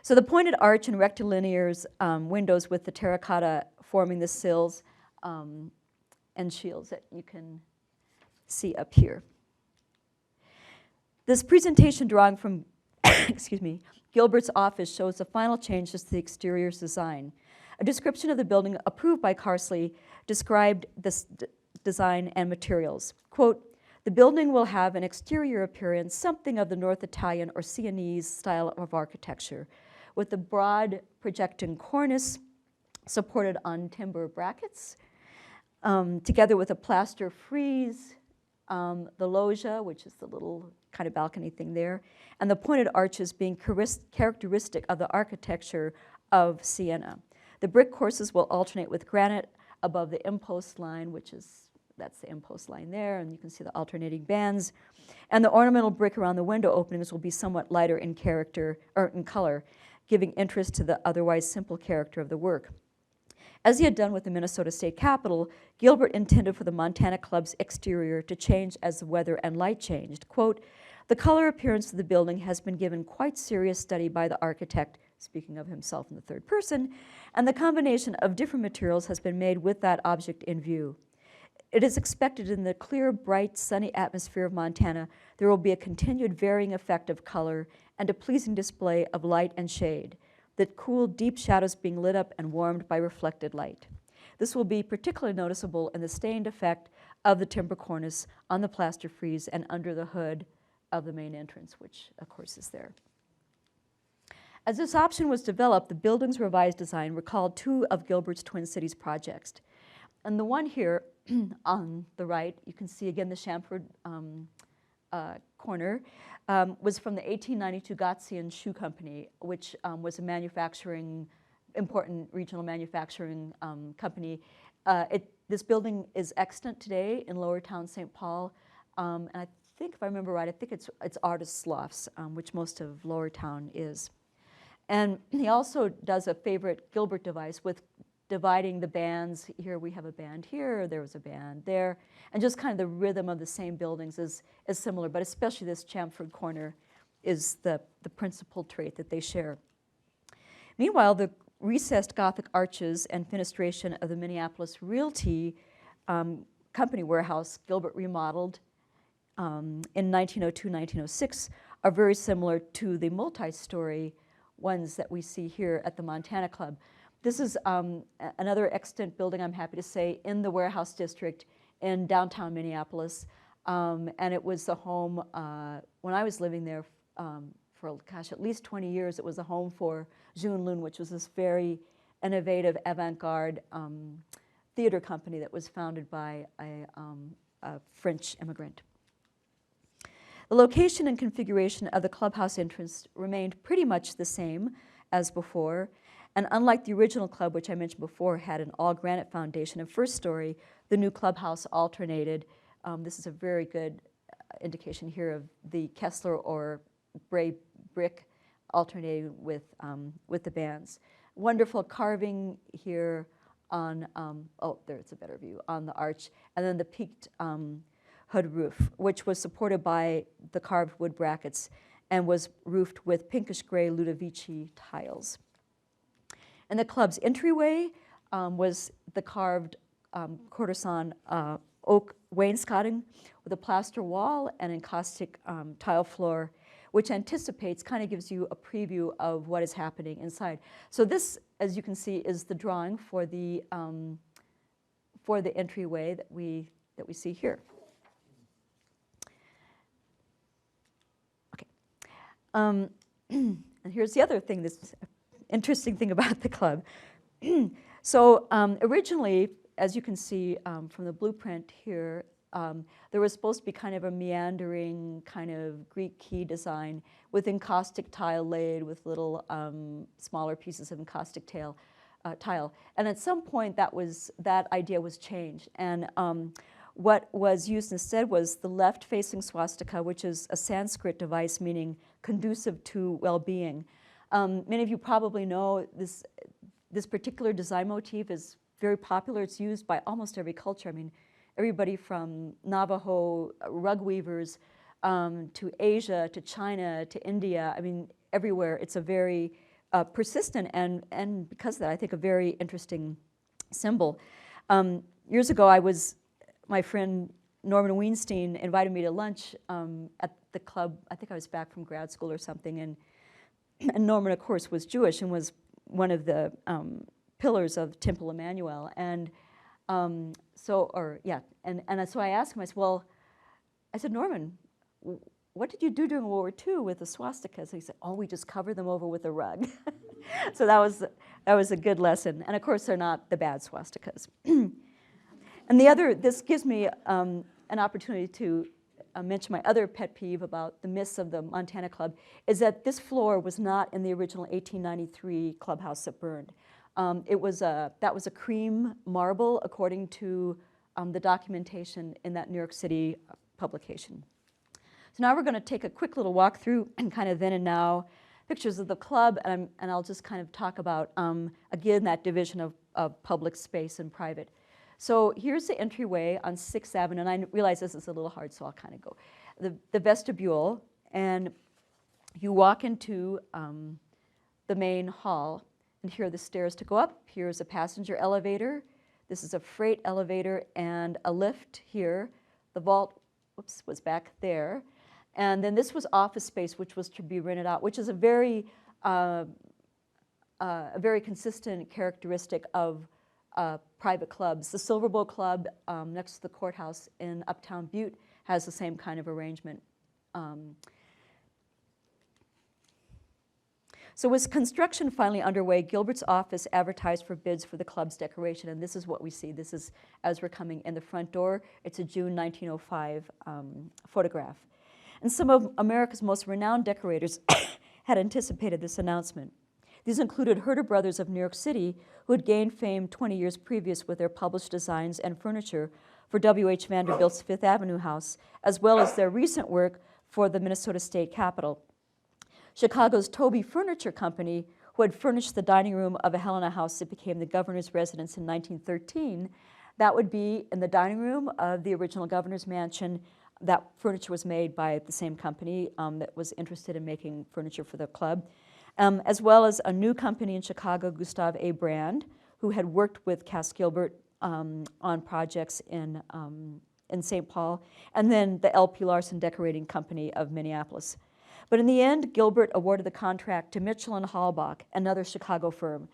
So the pointed arch and rectilinears windows with the terracotta forming the sills and shields that you can see up here. This presentation drawing from excuse me, Gilbert's office shows the final changes to the exterior's design. A description of the building approved by Carsley described this design and materials. Quote, "The building will have an exterior appearance something of the North Italian or Sienese style of architecture, with the broad projecting cornice supported on timber brackets, together with a plaster frieze, the loggia, which is the little kind of balcony thing there, and the pointed arches being characteristic of the architecture of Siena. The brick courses will alternate with granite above the impost line, that's the impost line there, and you can see the alternating bands. And the ornamental brick around the window openings will be somewhat lighter in character, or in color, giving interest to the otherwise simple character of the work. As he had done with the Minnesota State Capitol, Gilbert intended for the Montana Club's exterior to change as the weather and light changed. Quote, "The color appearance of the building has been given quite serious study by the architect," speaking of himself in the third person, "and the combination of different materials has been made with that object in view. It is expected in the clear, bright, sunny atmosphere of Montana, there will be a continued varying effect of color and a pleasing display of light and shade, the cool, deep shadows being lit up and warmed by reflected light. This will be particularly noticeable in the stained effect of the timber cornice on the plaster frieze and under the hood of the main entrance, which of course is there. As this option was developed, the building's revised design recalled two of Gilbert's Twin Cities projects. And the one here on the right, you can see again the Chamford corner, was from the 1892 Gotzian Shoe Company, which was a important regional manufacturing company. This building is extant today in Lower Town, St. Paul, and I think, if I remember right, I think it's artists' lofts, which most of Lower Town is. And he also does a favorite Gilbert device with dividing the bands. Here we have a band here, there was a band there, and just kind of the rhythm of the same buildings is similar, but especially this Chamford corner is the principal trait that they share. Meanwhile, the recessed Gothic arches and fenestration of the Minneapolis Realty Company warehouse Gilbert remodeled in 1902-1906 are very similar to the multi-story ones that we see here at the Montana Club. This is another extant building, I'm happy to say, in the warehouse district in downtown Minneapolis. And it was the home, when I was living there for, gosh, at least 20 years, it was a home for June Lune, which was this very innovative avant-garde theater company that was founded by a French immigrant. The location and configuration of the clubhouse entrance remained pretty much the same as before. And unlike the original club, which I mentioned before, had an all-granite foundation and first story, the new clubhouse alternated. This is a very good indication here of the Kessler or Bray brick alternating with the bands. Wonderful carving here on, oh, there's a better view, on the arch, and then the peaked hood roof, which was supported by the carved wood brackets and was roofed with pinkish gray Ludovici tiles. And the club's entryway was the carved courtesan oak wainscoting with a plaster wall and encaustic tile floor, which anticipates, kind of gives you a preview of what is happening inside. So this, as you can see, is the drawing for the entryway that we see here. Okay, and here's the other thing that's interesting thing about the club. So originally, as you can see from the blueprint here, there was supposed to be kind of a meandering kind of Greek key design with encaustic tile laid with little smaller pieces of encaustic tile. And at some point that idea was changed. And what was used instead was the left-facing swastika, which is a Sanskrit device meaning conducive to well-being. Many of you probably know this particular design motif is very popular. It's used by almost every culture. I mean, everybody from Navajo rug weavers to Asia, to China, to India. I mean, everywhere. It's a very persistent and because of that, I think a very interesting symbol. Years ago, my friend Norman Weinstein invited me to lunch at the club. I think I was back from grad school or something, and Norman, of course, was Jewish and was one of the pillars of Temple Emmanuel. And so I asked him, I said, well, Norman, what did you do during World War II with the swastikas? He said, oh, we just covered them over with a rug. So that was a good lesson. And of course, they're not the bad swastikas. And this gives me an opportunity to mention my other pet peeve about the myths of the Montana Club, is that this floor was not in the original 1893 clubhouse that burned. That was a cream marble, according to the documentation in that New York City publication. So now we're going to take a quick little walk through and kind of then and now pictures of the club, and I'll just kind of talk about, again, that division of public space and private. So here's the entryway on 6th Avenue, and I realize this is a little hard, so I'll kind of go. The vestibule, and you walk into the main hall, and here are the stairs to go up. Here's a passenger elevator. This is a freight elevator and a lift here. The vault, whoops, was back there. And then this was office space, which was to be rented out, which is a very consistent characteristic of private clubs. The Silver Bowl Club next to the courthouse in uptown Butte has the same kind of arrangement. So with construction finally underway, Gilbert's office advertised for bids for the club's decoration, and this is what we see. This is as we're coming in the front door. It's a June 1905 photograph. And some of America's most renowned decorators had anticipated this announcement. These included Herder Brothers of New York City, who had gained fame 20 years previous with their published designs and furniture for W.H. Vanderbilt's Fifth Avenue house, as well as their recent work for the Minnesota State Capitol. Chicago's Toby Furniture Company, who had furnished the dining room of a Helena house that became the governor's residence in 1913, that would be in the dining room of the original governor's mansion. That furniture was made by the same company that was interested in making furniture for the club, as well as a new company in Chicago, Gustav A. Brand, who had worked with Cass Gilbert on projects in St. Paul, and then the L.P. Larson Decorating Company of Minneapolis. But in the end, Gilbert awarded the contract to Mitchell and Halbach, another Chicago firm.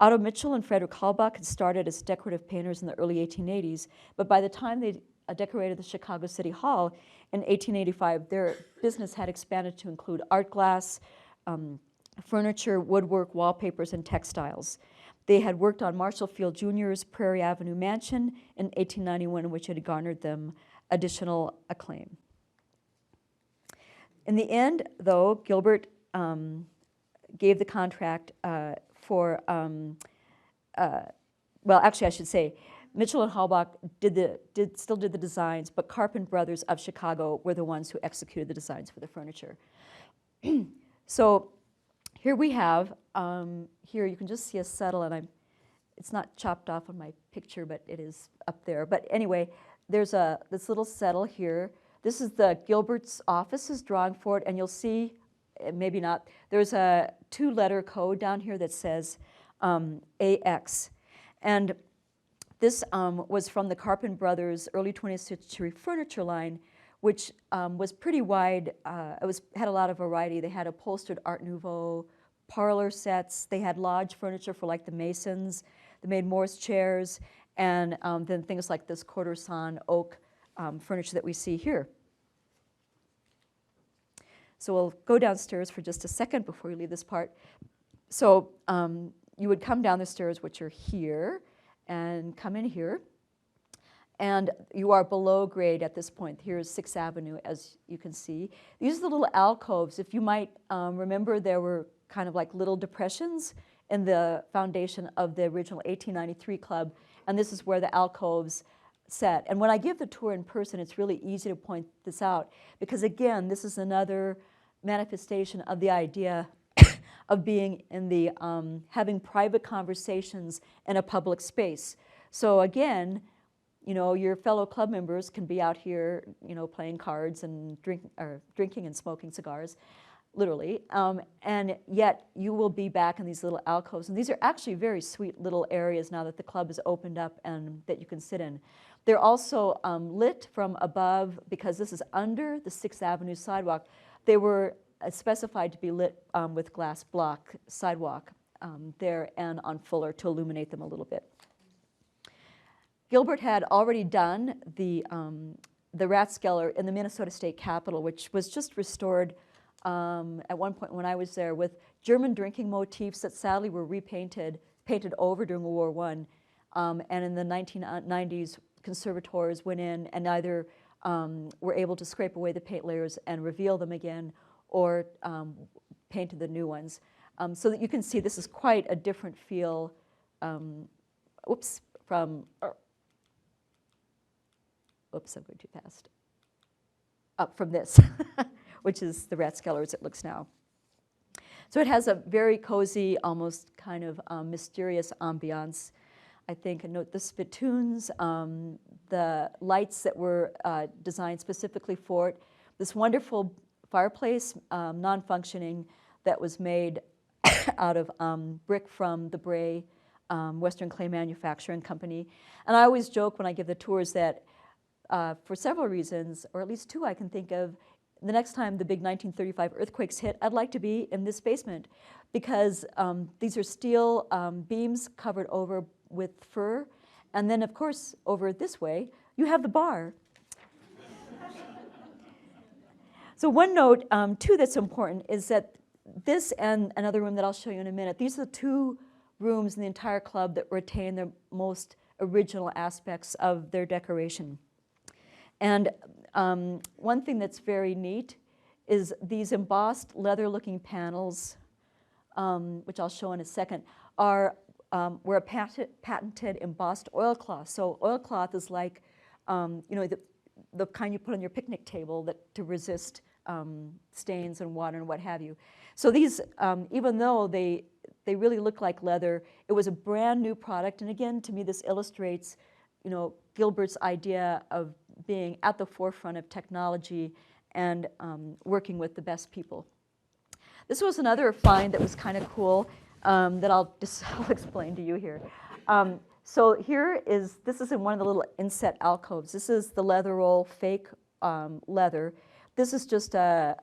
Otto Mitchell and Frederick Halbach had started as decorative painters in the early 1880s, but by the time they decorated the Chicago City Hall in 1885, their business had expanded to include art glass, furniture, woodwork, wallpapers, and textiles. They had worked on Marshall Field Jr.'s Prairie Avenue mansion in 1891, which had garnered them additional acclaim. In the end, though, Gilbert gave the contract for, well, actually I should say, Mitchell and Halbach still did the designs, but Carpenter Brothers of Chicago were the ones who executed the designs for the furniture. So here we have, here you can just see a settle, and it's not chopped off on my picture, but it is up there. But anyway, there's this little settle here. This is the Gilbert's office's drawing for it, and you'll see, maybe not, there's a 2-letter code down here that says AX. And this was from the Carpenter Brothers' early 20th century furniture line, which was pretty wide. It had a lot of variety. They had upholstered Art Nouveau parlor sets. They had lodge furniture for like the Masons. They made Morris chairs, and then things like this quarter-sawn oak furniture that we see here. So we'll go downstairs for just a second before we leave this part. So you would come down the stairs, which are here, and come in here. And you are below grade at this point. Here's 6th Avenue, as you can see. These are the little alcoves. If you might remember, there were kind of like little depressions in the foundation of the original 1893 club, and this is where the alcoves sat. And when I give the tour in person, it's really easy to point this out, because again, this is another manifestation of the idea of being in the, having private conversations in a public space. So again, you know, your fellow club members can be out here, you know, playing cards and drinking and smoking cigars, literally, and yet you will be back in these little alcoves. And these are actually very sweet little areas now that the club is opened up and that you can sit in. They're also lit from above, because this is under the 6th Avenue sidewalk. They were specified to be lit with glass block sidewalk there and on Fuller to illuminate them a little bit. Gilbert had already done the Rathskeller in the Minnesota State Capitol, which was just restored at one point when I was there, with German drinking motifs that sadly were painted over during World War I. And in the 1990s, conservators went in and either were able to scrape away the paint layers and reveal them again, or painted the new ones. So that you can see this is quite a different feel, oops, from, oops, I'm going too fast, up from this, which is the Rathskeller as it looks now. So it has a very cozy, almost kind of mysterious ambiance, I think. And note the spittoons, the lights that were designed specifically for it, this wonderful fireplace, non-functioning, that was made out of brick from the Bray Western Clay Manufacturing Company. And I always joke when I give the tours that for several reasons, or at least two I can think of, the next time the big 1935 earthquakes hit, I'd like to be in this basement because these are steel beams covered over with fur. And then, of course, over this way, you have the bar. So one note, too, that's important is that this and another room that I'll show you in a minute, these are the two rooms in the entire club that retain the most original aspects of their decoration. And one thing that's very neat is these embossed leather-looking panels, which I'll show in a second, were a patented embossed oilcloth. So oilcloth is like, you know, the kind you put on your picnic table to resist stains and water and what have you. So these, even though they really look like leather, it was a brand new product. And again, to me, this illustrates, you know, Gilbert's idea of being at the forefront of technology and working with the best people. This was another find that was kind of cool that I'll explain to you here. So this is in one of the little inset alcoves. This is the leather roll, fake leather. This is just a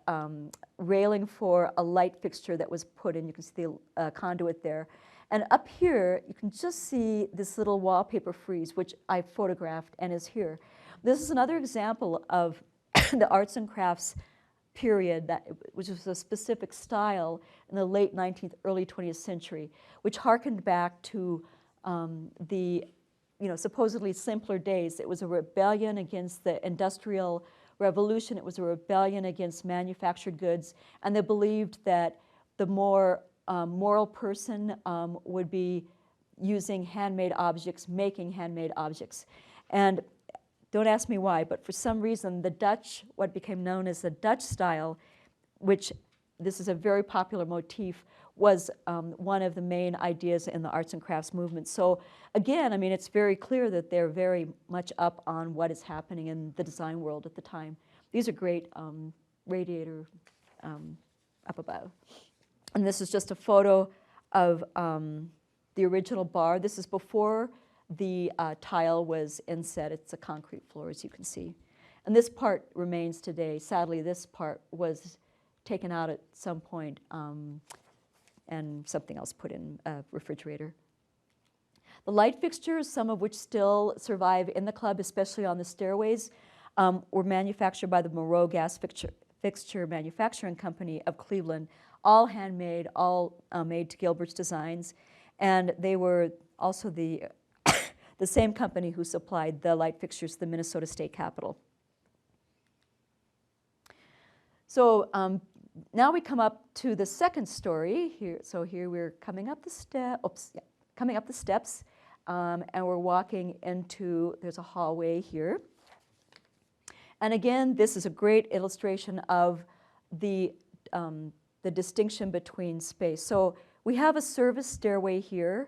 railing for a light fixture that was put in. You can see the conduit there. And up here, you can just see this little wallpaper frieze, which I photographed and is here. This is another example of the arts and crafts period, which was a specific style in the late 19th, early 20th century, which harkened back to the supposedly simpler days. It was a rebellion against the Industrial Revolution. It was a rebellion against manufactured goods, and they believed that the more moral person would be using handmade objects, making handmade objects. And don't ask me why, but for some reason the Dutch, what became known as the Dutch style, which this is a very popular motif, was one of the main ideas in the arts and crafts movement. So again, I mean, it's very clear that they're very much up on what is happening in the design world at the time. These are great radiator up above. And this is just a photo of the original bar. This is before the tile was inset. It's a concrete floor, as you can see. And this part remains today. Sadly, this part was taken out at some point and something else put in a refrigerator. The light fixtures, some of which still survive in the club, especially on the stairways, were manufactured by the Moreau Gas Fixture Manufacturing Company of Cleveland, all handmade, all made to Gilbert's designs. And they were also the same company who supplied the light fixtures to the Minnesota State Capitol. So now we come up to the second story here. So here we're coming up the steps, and we're walking into, there's a hallway here. And again, this is a great illustration of the distinction between space. So we have a service stairway here,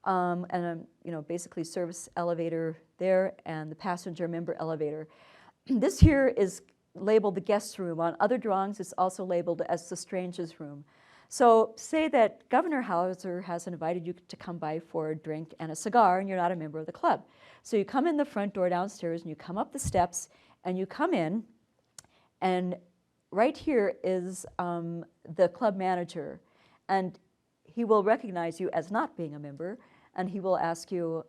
and a basically service elevator there, and the passenger member elevator. This here is labeled the guest room. On other drawings, it's also labeled as the stranger's room. So say that Governor Hauser has invited you to come by for a drink and a cigar, and you're not a member of the club. So you come in the front door downstairs, and you come up the steps, and you come in, and right here is the club manager, and he will recognize you as not being a member, and he will ask you,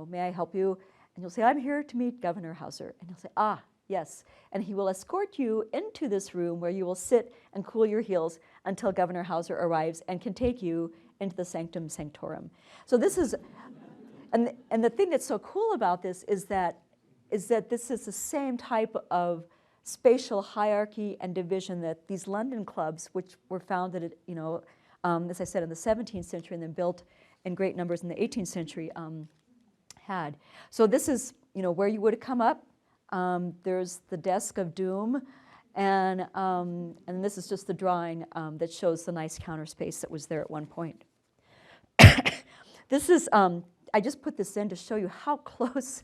may I help you? And you'll say, I'm here to meet Governor Hauser. And he'll say, ah, yes. And he will escort you into this room where you will sit and cool your heels until Governor Hauser arrives and can take you into the sanctum sanctorum. So this is, and the thing that's so cool about this is that this is the same type of spatial hierarchy and division that these London clubs, which were founded, as I said, in the 17th century and then built in great numbers in the 18th century, had. So this is, where you would have come up. There's the desk of doom, and this is just the drawing that shows the nice counter space that was there at one point. This is, I just put this in to show you how close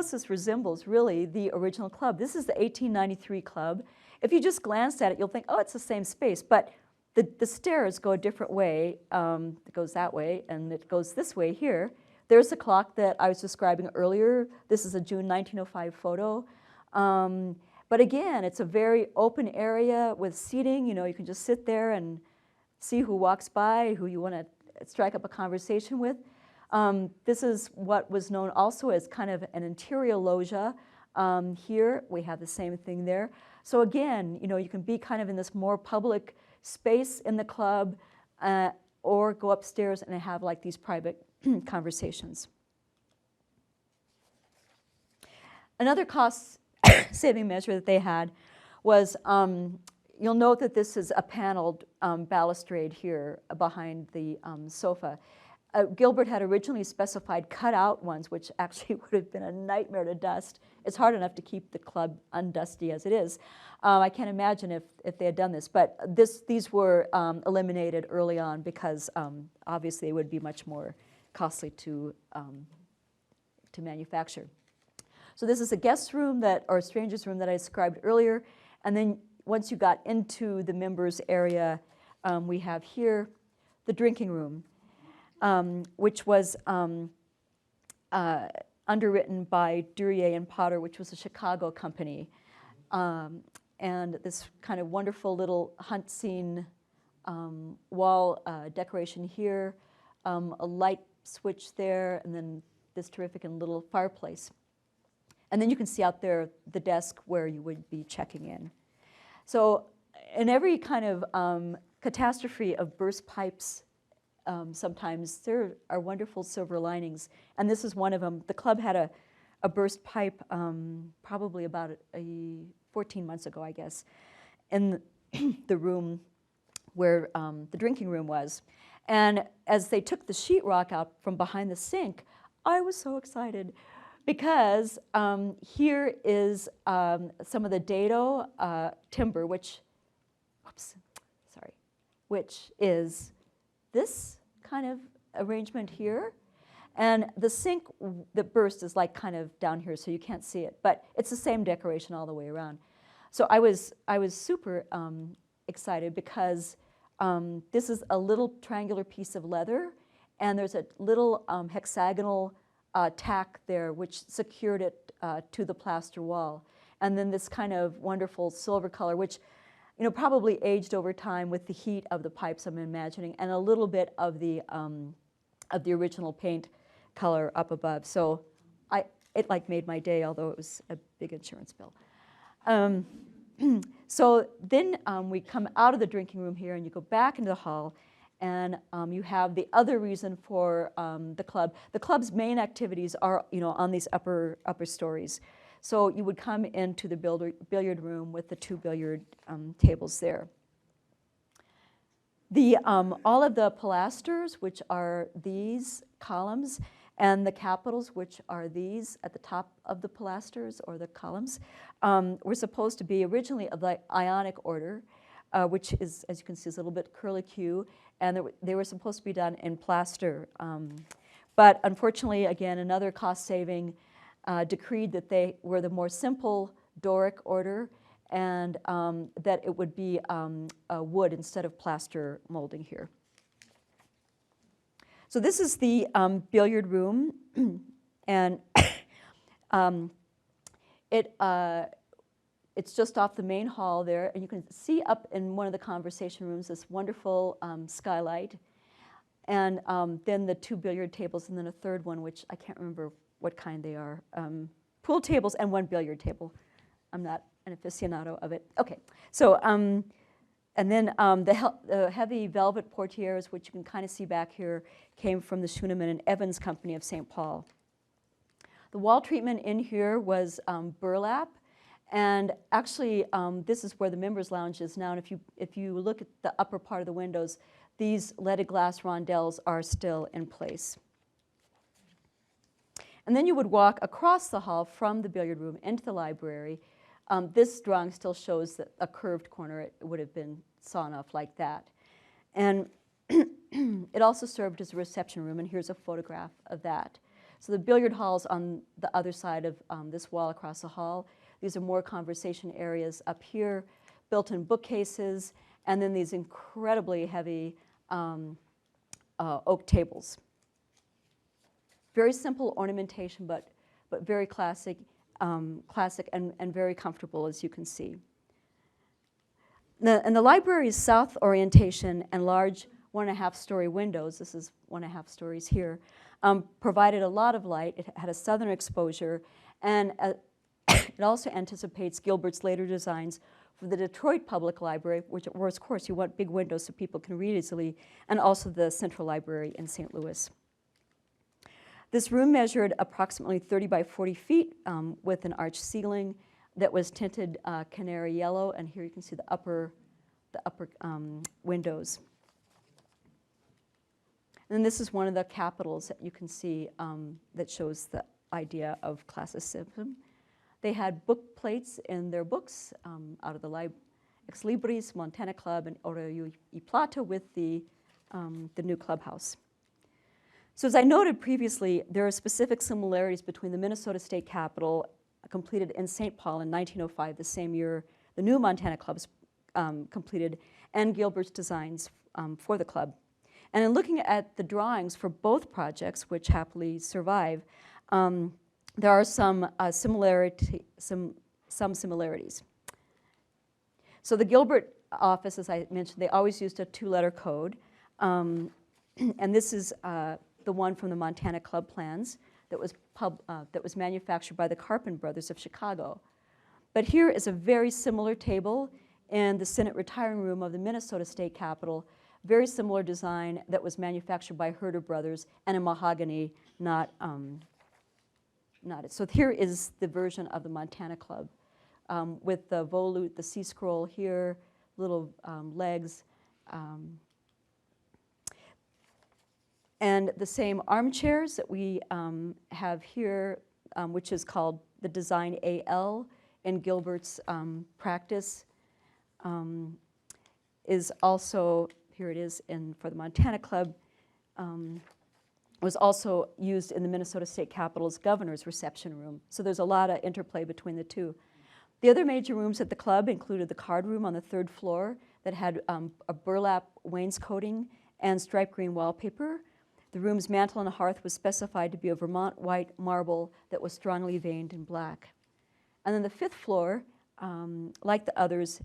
this resembles really the original club. This is the 1893 club. If you just glanced at it, you'll think, oh, it's the same space, but The stairs go a different way. It goes that way, and it goes this way here. There's the clock that I was describing earlier. This is a June 1905 photo. But again, it's a very open area with seating. You know, you can just sit there and see who walks by, who you want to strike up a conversation with. This is what was known also as kind of an interior loggia. Here we have the same thing there. So again, you know, you can be kind of in this more public space in the club, or go upstairs and have like these private conversations. Another cost-saving measure that they had was, you'll note that this is a paneled balustrade here behind the sofa. Gilbert had originally specified cut-out ones, which actually would have been a nightmare to dust. It's hard enough to keep the club undusty as it is. I can't imagine if they had done this, but these were eliminated early on because obviously it would be much more costly to manufacture. So this is a guest room or a stranger's room that I described earlier, and then once you got into the members area, we have here the drinking room. Which was underwritten by Duryea and Potter, which was a Chicago company. And this kind of wonderful little hunt scene wall decoration here, a light switch there, and then this terrific and little fireplace. And then you can see out there the desk where you would be checking in. So in every kind of catastrophe of burst pipes, sometimes there are wonderful silver linings, and this is one of them. The club had a burst pipe probably about 14 months ago, I guess, in the room where the drinking room was. And as they took the sheetrock out from behind the sink, I was so excited because here is some of the dado timber, which is this kind of arrangement here. And the sink that burst is like kind of down here, so you can't see it. But it's the same decoration all the way around. So I was super excited because this is a little triangular piece of leather, and there's a little hexagonal tack there which secured it to the plaster wall. And then this kind of wonderful silver color, which probably aged over time with the heat of the pipes, I'm imagining, and a little bit of the original paint color up above. So it like made my day, although it was a big insurance bill. So then we come out of the drinking room here, and you go back into the hall, and you have the other reason for the club. The club's main activities are on these upper stories. So you would come into the billiard room with the 2 billiard tables there. All of the pilasters, which are these columns, and the capitals, which are these at the top of the pilasters or the columns, were supposed to be originally of the Ionic order, which is, as you can see, is a little bit curlicue, and they were supposed to be done in plaster. But unfortunately, again, another cost-saving decreed that they were the more simple Doric order, and that it would be wood instead of plaster molding here. So this is the billiard room, and it's just off the main hall there, and you can see up in one of the conversation rooms this wonderful skylight, and then the 2 billiard tables, and then a third one, which I can't remember what kind they are. Pool tables and 1 billiard table. I'm not an aficionado of it. Okay, so and then the heavy velvet portieres, which you can kind of see back here, came from the Schunemann and Evans Company of St. Paul. The wall treatment in here was burlap, and actually this is where the members' lounge is now. And if you look at the upper part of the windows, these leaded glass rondelles are still in place. And then you would walk across the hall from the billiard room into the library. This drawing still shows that a curved corner. It would have been sawn off like that. And it also served as a reception room, and here's a photograph of that. So the billiard hall's on the other side of this wall across the hall. These are more conversation areas up here, built-in bookcases, and then these incredibly heavy oak tables. Very simple ornamentation, but very classic, and very comfortable, as you can see. And the library's south orientation and large 1.5-story windows, this is 1.5 stories here, provided a lot of light. It had a southern exposure, and it also anticipates Gilbert's later designs for the Detroit Public Library, where of course you want big windows so people can read easily, and also the Central Library in St. Louis. This room measured approximately 30 by 40 feet with an arched ceiling that was tinted canary yellow, and here you can see the upper windows. And this is one of the capitals that you can see that shows the idea of classicism. They had book plates in their books out of the Ex Libris, Montana Club, and Oro y Plata with the new clubhouse. So as I noted previously, there are specific similarities between the Minnesota State Capitol, completed in St. Paul in 1905, the same year the new Montana clubs completed, and Gilbert's designs for the club. And in looking at the drawings for both projects, which happily survive, there are some similarities. So the Gilbert office, as I mentioned, they always used a 2-letter code. And this is the one from the Montana Club plans that was manufactured by the Carpenter Brothers of Chicago. But here is a very similar table in the Senate retiring room of the Minnesota State Capitol, very similar design that was manufactured by Herder Brothers, and in mahogany, not it. So here is the version of the Montana Club with the volute, the C-scroll here, little legs, and the same armchairs that we have here, which is called the Design AL in Gilbert's practice, is also, here it is for the Montana Club, was also used in the Minnesota State Capitol's governor's reception room. So there's a lot of interplay between the two. The other major rooms at the club included the card room on the 3rd floor that had a burlap wainscoting and striped green wallpaper. The room's mantel and hearth was specified to be of Vermont white marble that was strongly veined in black. And then the 5th floor, like the others,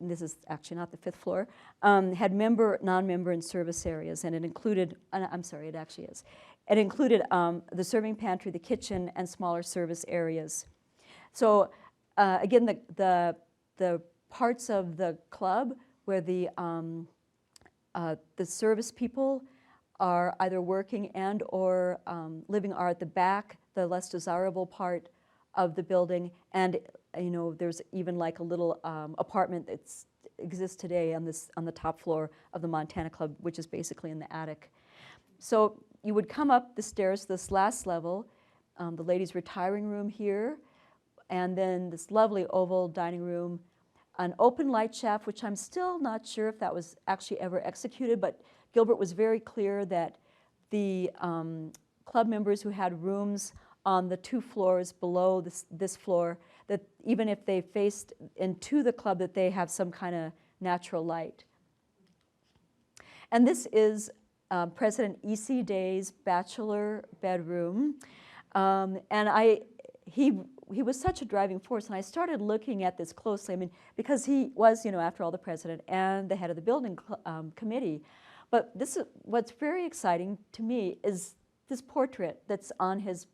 this is actually not the 5th floor, had member, non-member, and service areas, and it included, I'm sorry, it actually is. It included the serving pantry, the kitchen, and smaller service areas. So again, the parts of the club where the service people are either working and or living are at the back, the less desirable part of the building, and there's even like a little apartment that exists today on the top floor of the Montana Club, which is basically in the attic. So you would come up the stairs to this last level, the ladies' retiring room here, and then this lovely oval dining room, an open light shaft, which I'm still not sure if that was actually ever executed, but Gilbert was very clear that the club members who had rooms on the 2 floors below this floor, that even if they faced into the club, that they have some kind of natural light. And this is President E.C. Day's bachelor bedroom. And he was such a driving force, and I started looking at this closely. I mean, because he was, after all, the president and the head of the building committee. But what's very exciting to me is this portrait that's on his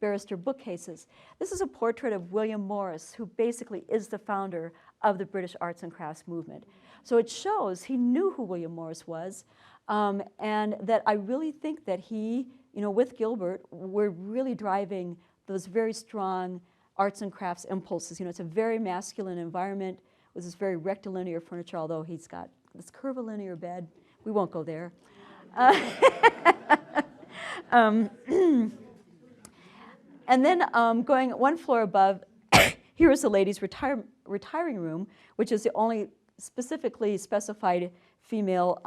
barrister bookcases. This is a portrait of William Morris, who basically is the founder of the British arts and crafts movement. So it shows he knew who William Morris was, and that I really think that he, with Gilbert, were really driving those very strong arts and crafts impulses. It's a very masculine environment with this very rectilinear furniture, although he's got this curvilinear bed. We won't go there. And then going 1 floor above, here is the ladies' retiring room, which is the only specifically specified female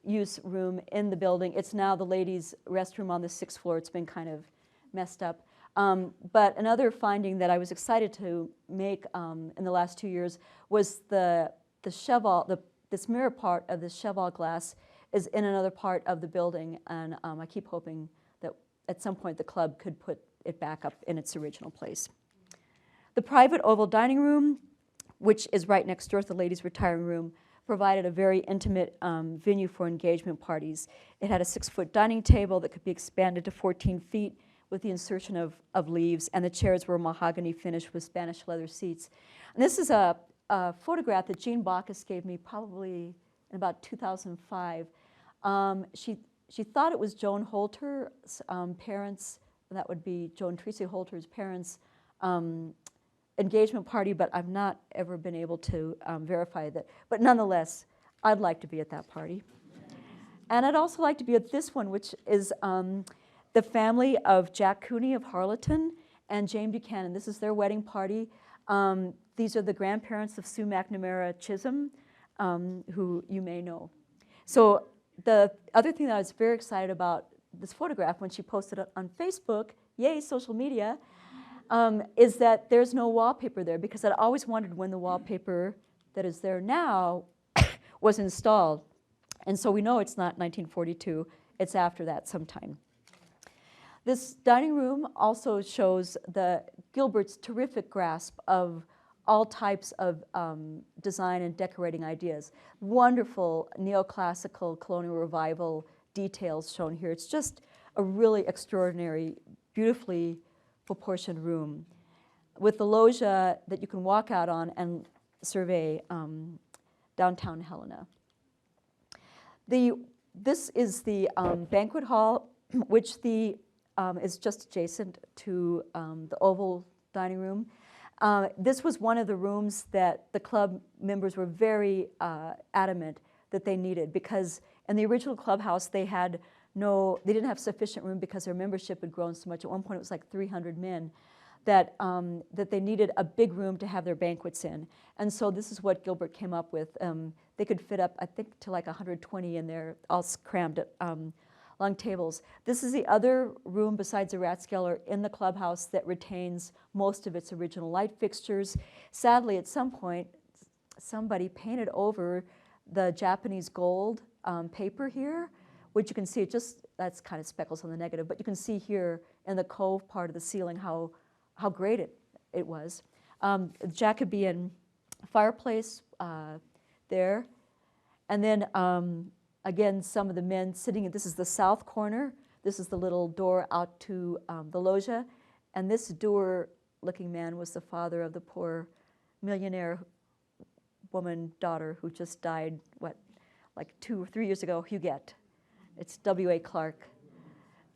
use room in the building. It's now the ladies' restroom on the 6th floor. It's been kind of messed up. But another finding that I was excited to make in the last 2 years was the cheval, this mirror part of this cheval glass is in another part of the building, and I keep hoping that at some point the club could put it back up in its original place. The private oval dining room, which is right next door to the ladies' retiring room, provided a very intimate venue for engagement parties. It had a 6-foot dining table that could be expanded to 14 feet with the insertion of leaves, and the chairs were mahogany finished with Spanish leather seats. And this is a photograph that Jean Bacchus gave me probably in about 2005. She thought it was Joan Holter's parents, that would be Joan Tracy Holter's parents' engagement party, but I've not ever been able to verify that. But nonetheless, I'd like to be at that party. And I'd also like to be at this one, which is the family of Jack Cooney of Harleton and Jane Buchanan. This is their wedding party. These are the grandparents of Sue McNamara Chisholm, who you may know. So the other thing that I was very excited about this photograph when she posted it on Facebook, yay, social media, is that there's no wallpaper there, because I'd always wondered when the wallpaper that is there now was installed. And so we know it's not 1942, it's after that sometime. This dining room also shows Gilbert's terrific grasp of all types of design and decorating ideas. Wonderful neoclassical colonial revival details shown here. It's just a really extraordinary, beautifully proportioned room with the loggia that you can walk out on and survey downtown Helena. This is the banquet hall, which is just adjacent to the oval dining room. This was one of the rooms that the club members were very adamant that they needed, because in the original clubhouse they didn't have sufficient room because their membership had grown so much. At one point it was like 300 men, that they needed a big room to have their banquets in. And so this is what Gilbert came up with. They could fit up, I think, to like 120 in there, all crammed at long tables. This is the other room besides the Rathskeller in the clubhouse that retains most of its original light fixtures. Sadly, at some point, somebody painted over the Japanese gold paper here, which you can see, that's kind of speckles on the negative, but you can see here in the cove part of the ceiling how great it was. Jacobean fireplace there. And then again, some of the men sitting, this is the south corner. This is the little door out to the loggia. And this dour-looking man was the father of the poor millionaire woman daughter who just died, like 2 or 3 years ago, Huguette. It's W.A. Clark,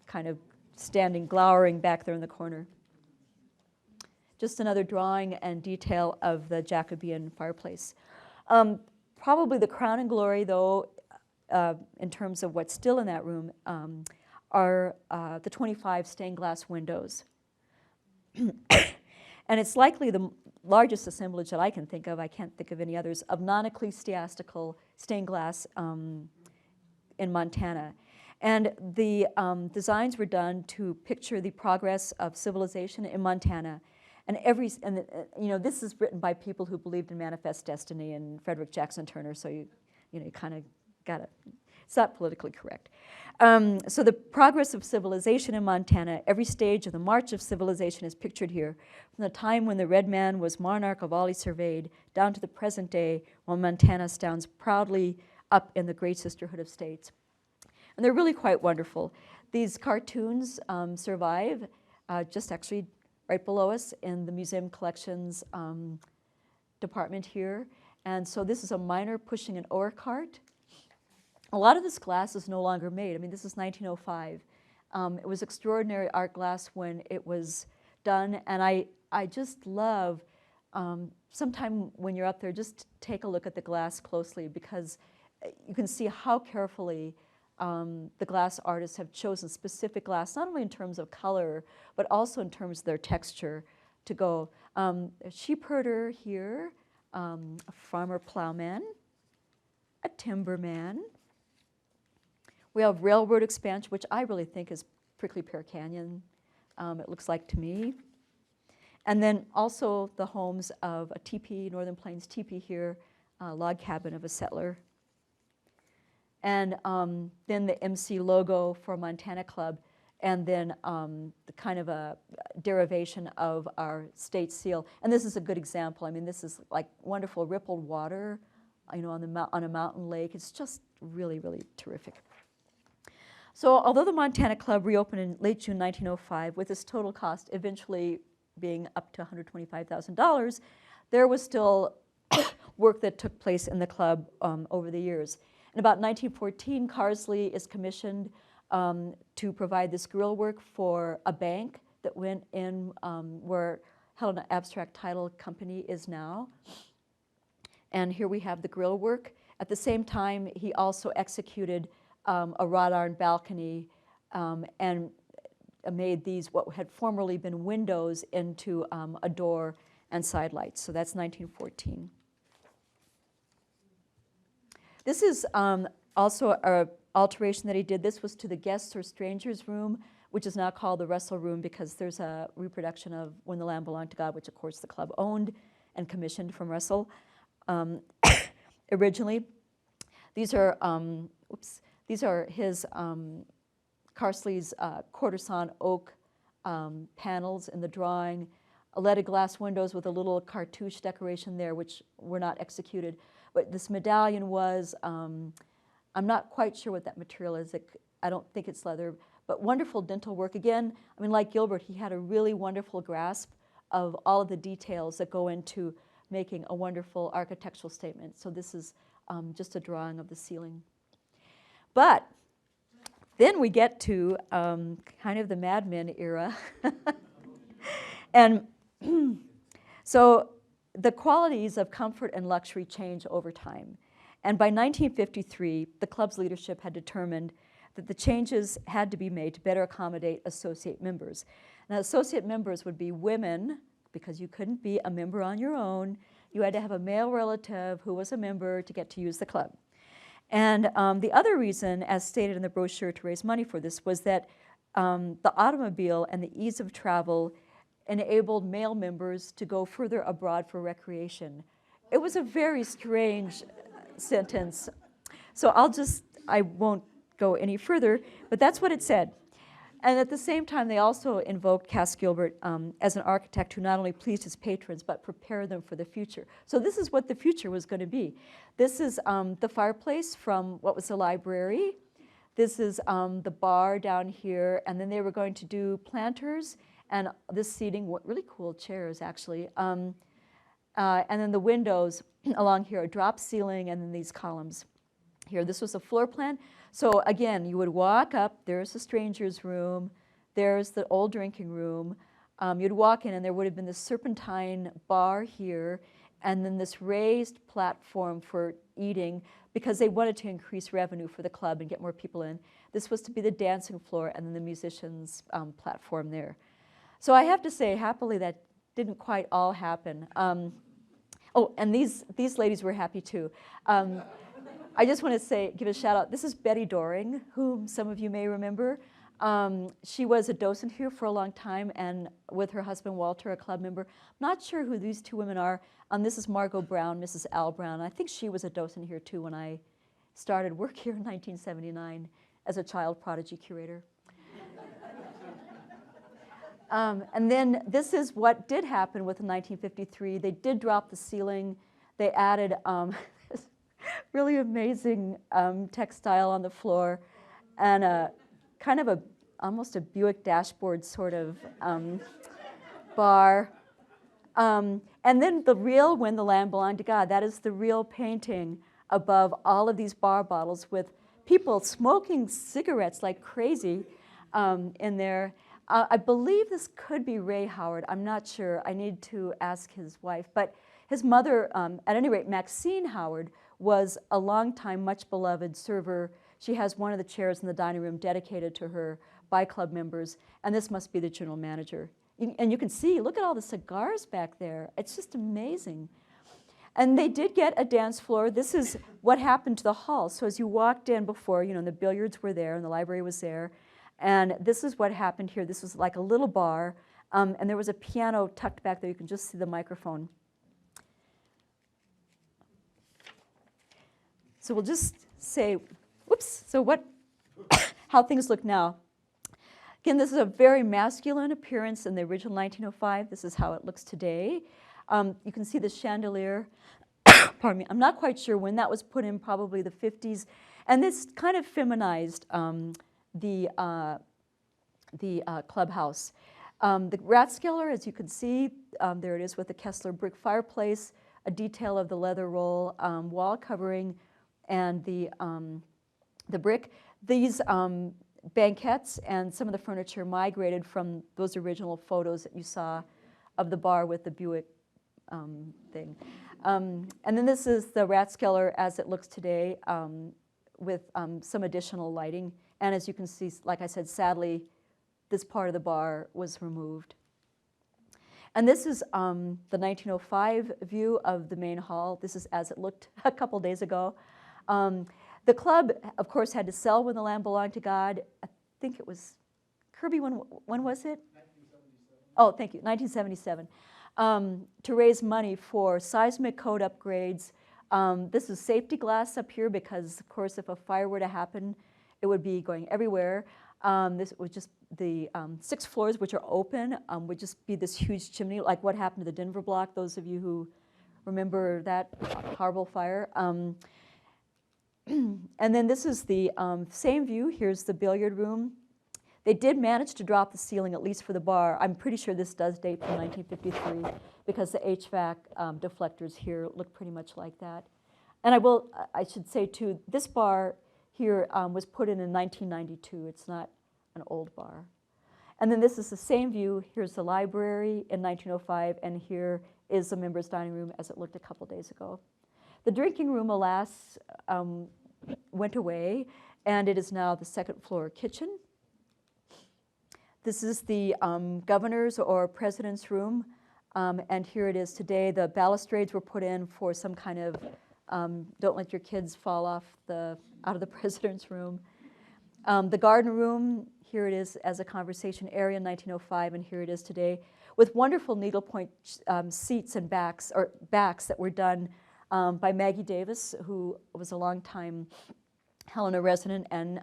kind of standing, glowering back there in the corner. Just another drawing and detail of the Jacobean fireplace. Probably the crown and glory, though, in terms of what's still in that room, are the 25 stained glass windows. And it's likely the largest assemblage that I can think of, I can't think of any others, of non-ecclesiastical stained glass in Montana. And the designs were done to picture the progress of civilization in Montana. And this is written by people who believed in manifest destiny and Frederick Jackson Turner, so you kind of got it. It's not politically correct. So the progress of civilization in Montana, every stage of the march of civilization is pictured here, from the time when the red man was monarch of all he surveyed, down to the present day, while Montana stands proudly up in the great sisterhood of states. And they're really quite wonderful. These cartoons survive just actually right below us in the museum collections department here. And so this is a miner pushing an ore cart. A lot of this glass is no longer made. I mean, this is 1905. It was extraordinary art glass when it was done. And I just love, sometime when you're up there, just take a look at the glass closely, because you can see how carefully the glass artists have chosen specific glass, not only in terms of color, but also in terms of their texture to go. A sheep herder here, a farmer plowman, a timberman. We have railroad expansion, which I really think is Prickly Pear Canyon it looks like to me. And then also the homes of a teepee, Northern Plains teepee here, log cabin of a settler. And then the MC logo for Montana Club, and then the kind of a derivation of our state seal. And this is a good example. I mean, this is like wonderful rippled water, you know, on a mountain lake. It's just really, really terrific. So although the Montana Club reopened in late June 1905, with its total cost eventually being up to $125,000, there was still work that took place in the club over the years. In about 1914, Carsley is commissioned to provide this grill work for a bank that went in where Helena Abstract Title Company is now. And here we have the grill work. At the same time, he also executed a wrought iron balcony and made these, what had formerly been windows, into a door and side lights. So that's 1914. This is also an alteration that he did. This was to the guests or strangers room, which is now called the Russell Room because there's a reproduction of When the Lamb Belonged to God, which of course the club owned and commissioned from Russell originally. These are his Carsley's quarter-sawn oak panels in the drawing, leaded glass windows with a little cartouche decoration there, which were not executed. But this medallion was, I'm not quite sure what that material is. I don't think it's leather, but wonderful dental work. Again, I mean, like Gilbert, he had a really wonderful grasp of all of the details that go into making a wonderful architectural statement. So this is just a drawing of the ceiling. But then we get to kind of the Mad Men era. And so the qualities of comfort and luxury change over time. And by 1953, the club's leadership had determined that the changes had to be made to better accommodate associate members. Now, associate members would be women, because you couldn't be a member on your own. You had to have a male relative who was a member to get to use the club. And the other reason, as stated in the brochure to raise money for this, was that the automobile and the ease of travel enabled male members to go further abroad for recreation. It was a very strange sentence. So I won't go any further, but that's what it said. And at the same time, they also invoked Cass Gilbert as an architect who not only pleased his patrons, but prepared them for the future. So this is what the future was going to be. This is the fireplace from what was the library. This is the bar down here, and then they were going to do planters, and this seating, really cool chairs, actually. And then the windows along here, a drop ceiling, and then these columns here. This was a floor plan. So again, you would walk up, there's the stranger's room, there's the old drinking room. You'd walk in, and there would have been this serpentine bar here, and then this raised platform for eating, because they wanted to increase revenue for the club and get more people in. This was to be the dancing floor, and then the musicians' platform there. So I have to say, happily, that didn't quite all happen. Oh, and these ladies were happy too. I just want to give a shout out. This is Betty Doring, whom some of you may remember. She was a docent here for a long time, and with her husband Walter, a club member. I'm not sure who these two women are. This is Margot Brown, Mrs. Al Brown. I think she was a docent here too when I started work here in 1979 as a child prodigy curator. And then this is what did happen with 1953. They did drop the ceiling. They added this really amazing textile on the floor, and kind of almost a Buick dashboard sort of bar. And then the real When the Lamb Belonged to God, that is the real painting above all of these bar bottles with people smoking cigarettes like crazy in there. I believe this could be Ray Howard. I'm not sure. I need to ask his wife. But his mother, at any rate, Maxine Howard, was a longtime, much beloved server. She has one of the chairs in the dining room dedicated to her by club members, and this must be the general manager. And you can see, look at all the cigars back there. It's just amazing. And they did get a dance floor. This is what happened to the hall. So as you walked in before, the billiards were there and the library was there. And this is what happened here. This was like a little bar, and there was a piano tucked back there. You can just see the microphone. So we'll just say, whoops, so how things look now. Again, this is a very masculine appearance in the original 1905. This is how it looks today. You can see the chandelier. Pardon me. I'm not quite sure when that was put in, probably the 50s. And this kind of feminized the clubhouse. The Rathskeller, as you can see, there it is with the Kessler brick fireplace, a detail of the leather roll, wall covering, and the brick. These banquettes and some of the furniture migrated from those original photos that you saw of the bar with the Butte thing. And then this is the Rathskeller as it looks today with some additional lighting. And as you can see, like I said, sadly, this part of the bar was removed. And this is the 1905 view of the main hall. This is as it looked a couple days ago. The club, of course, had to sell when the land belonged to God. I think it was, Kirby, when was it? 1977. Oh, thank you, 1977. To raise money for seismic code upgrades. This is safety glass up here because, of course, if a fire were to happen, it would be going everywhere. This would just, the 6 floors, which are open, would just be this huge chimney, like what happened to the Denver block, those of you who remember that horrible fire. And then this is the same view. Here's the billiard room. They did manage to drop the ceiling, at least for the bar. I'm pretty sure this does date from 1953 because the HVAC deflectors here look pretty much like that. And I should say too, this bar here was put in 1992. It's not an old bar. And then this is the same view. Here's the library in 1905, and here is the members' dining room as it looked a couple days ago. The drinking room, alas, went away, and it is now the second floor kitchen. This is the governor's or president's room, and here it is today. The balustrades were put in for some kind of don't let your kids fall off out of the president's room. The garden room, here it is as a conversation area in 1905, and here it is today, with wonderful needlepoint seats and backs that were done by Maggie Davis, who was a longtime Helena resident and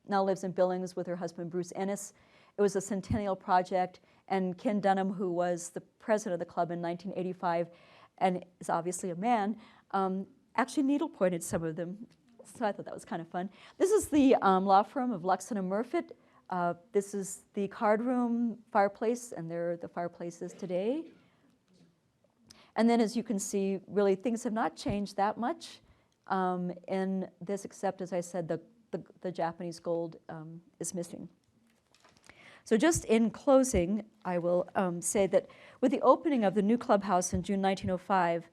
now lives in Billings with her husband Bruce Ennis. It was a centennial project, and Ken Dunham, who was the president of the club in 1985 and is obviously a man, actually needlepointed some of them. So I thought that was kind of fun. This is the law firm of Luxon and Murfitt. This is the card room fireplace, and there are the fireplaces today. And then, as you can see, really things have not changed that much in this, except, as I said, the Japanese gold is missing. So just in closing, I will say that with the opening of the new clubhouse in June 1905,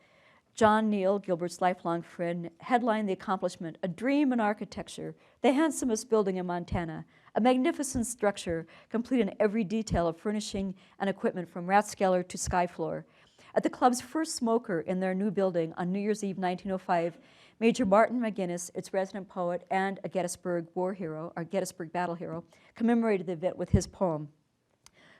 John Neal, Gilbert's lifelong friend, headlined the accomplishment, a dream in architecture, the handsomest building in Montana, a magnificent structure complete in every detail of furnishing and equipment from Rathskeller to sky floor. At the club's first smoker in their new building on New Year's Eve 1905, Major Martin McGinnis, its resident poet and a Gettysburg war hero, or Gettysburg battle hero, commemorated the event with his poem.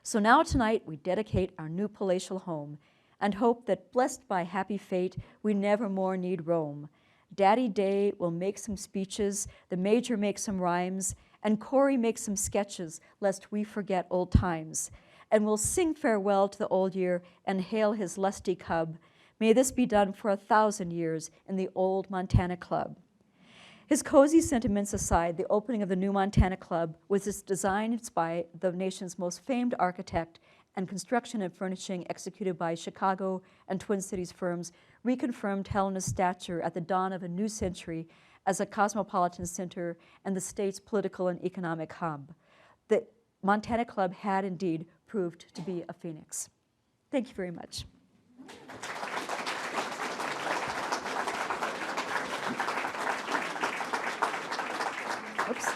So now tonight we dedicate our new palatial home and hope that, blessed by happy fate, we never more need roam. Daddy Day will make some speeches, the Major make some rhymes, and Corey make some sketches, lest we forget old times. And we'll sing farewell to the old year and hail his lusty cub. May this be done for 1,000 years in the old Montana Club. His cozy sentiments aside, the opening of the new Montana Club was its designed by the nation's most famed architect, and construction and furnishing executed by Chicago and Twin Cities firms reconfirmed Helena's stature at the dawn of a new century as a cosmopolitan center and the state's political and economic hub. The Montana Club had indeed proved to be a phoenix. Thank you very much. Oops.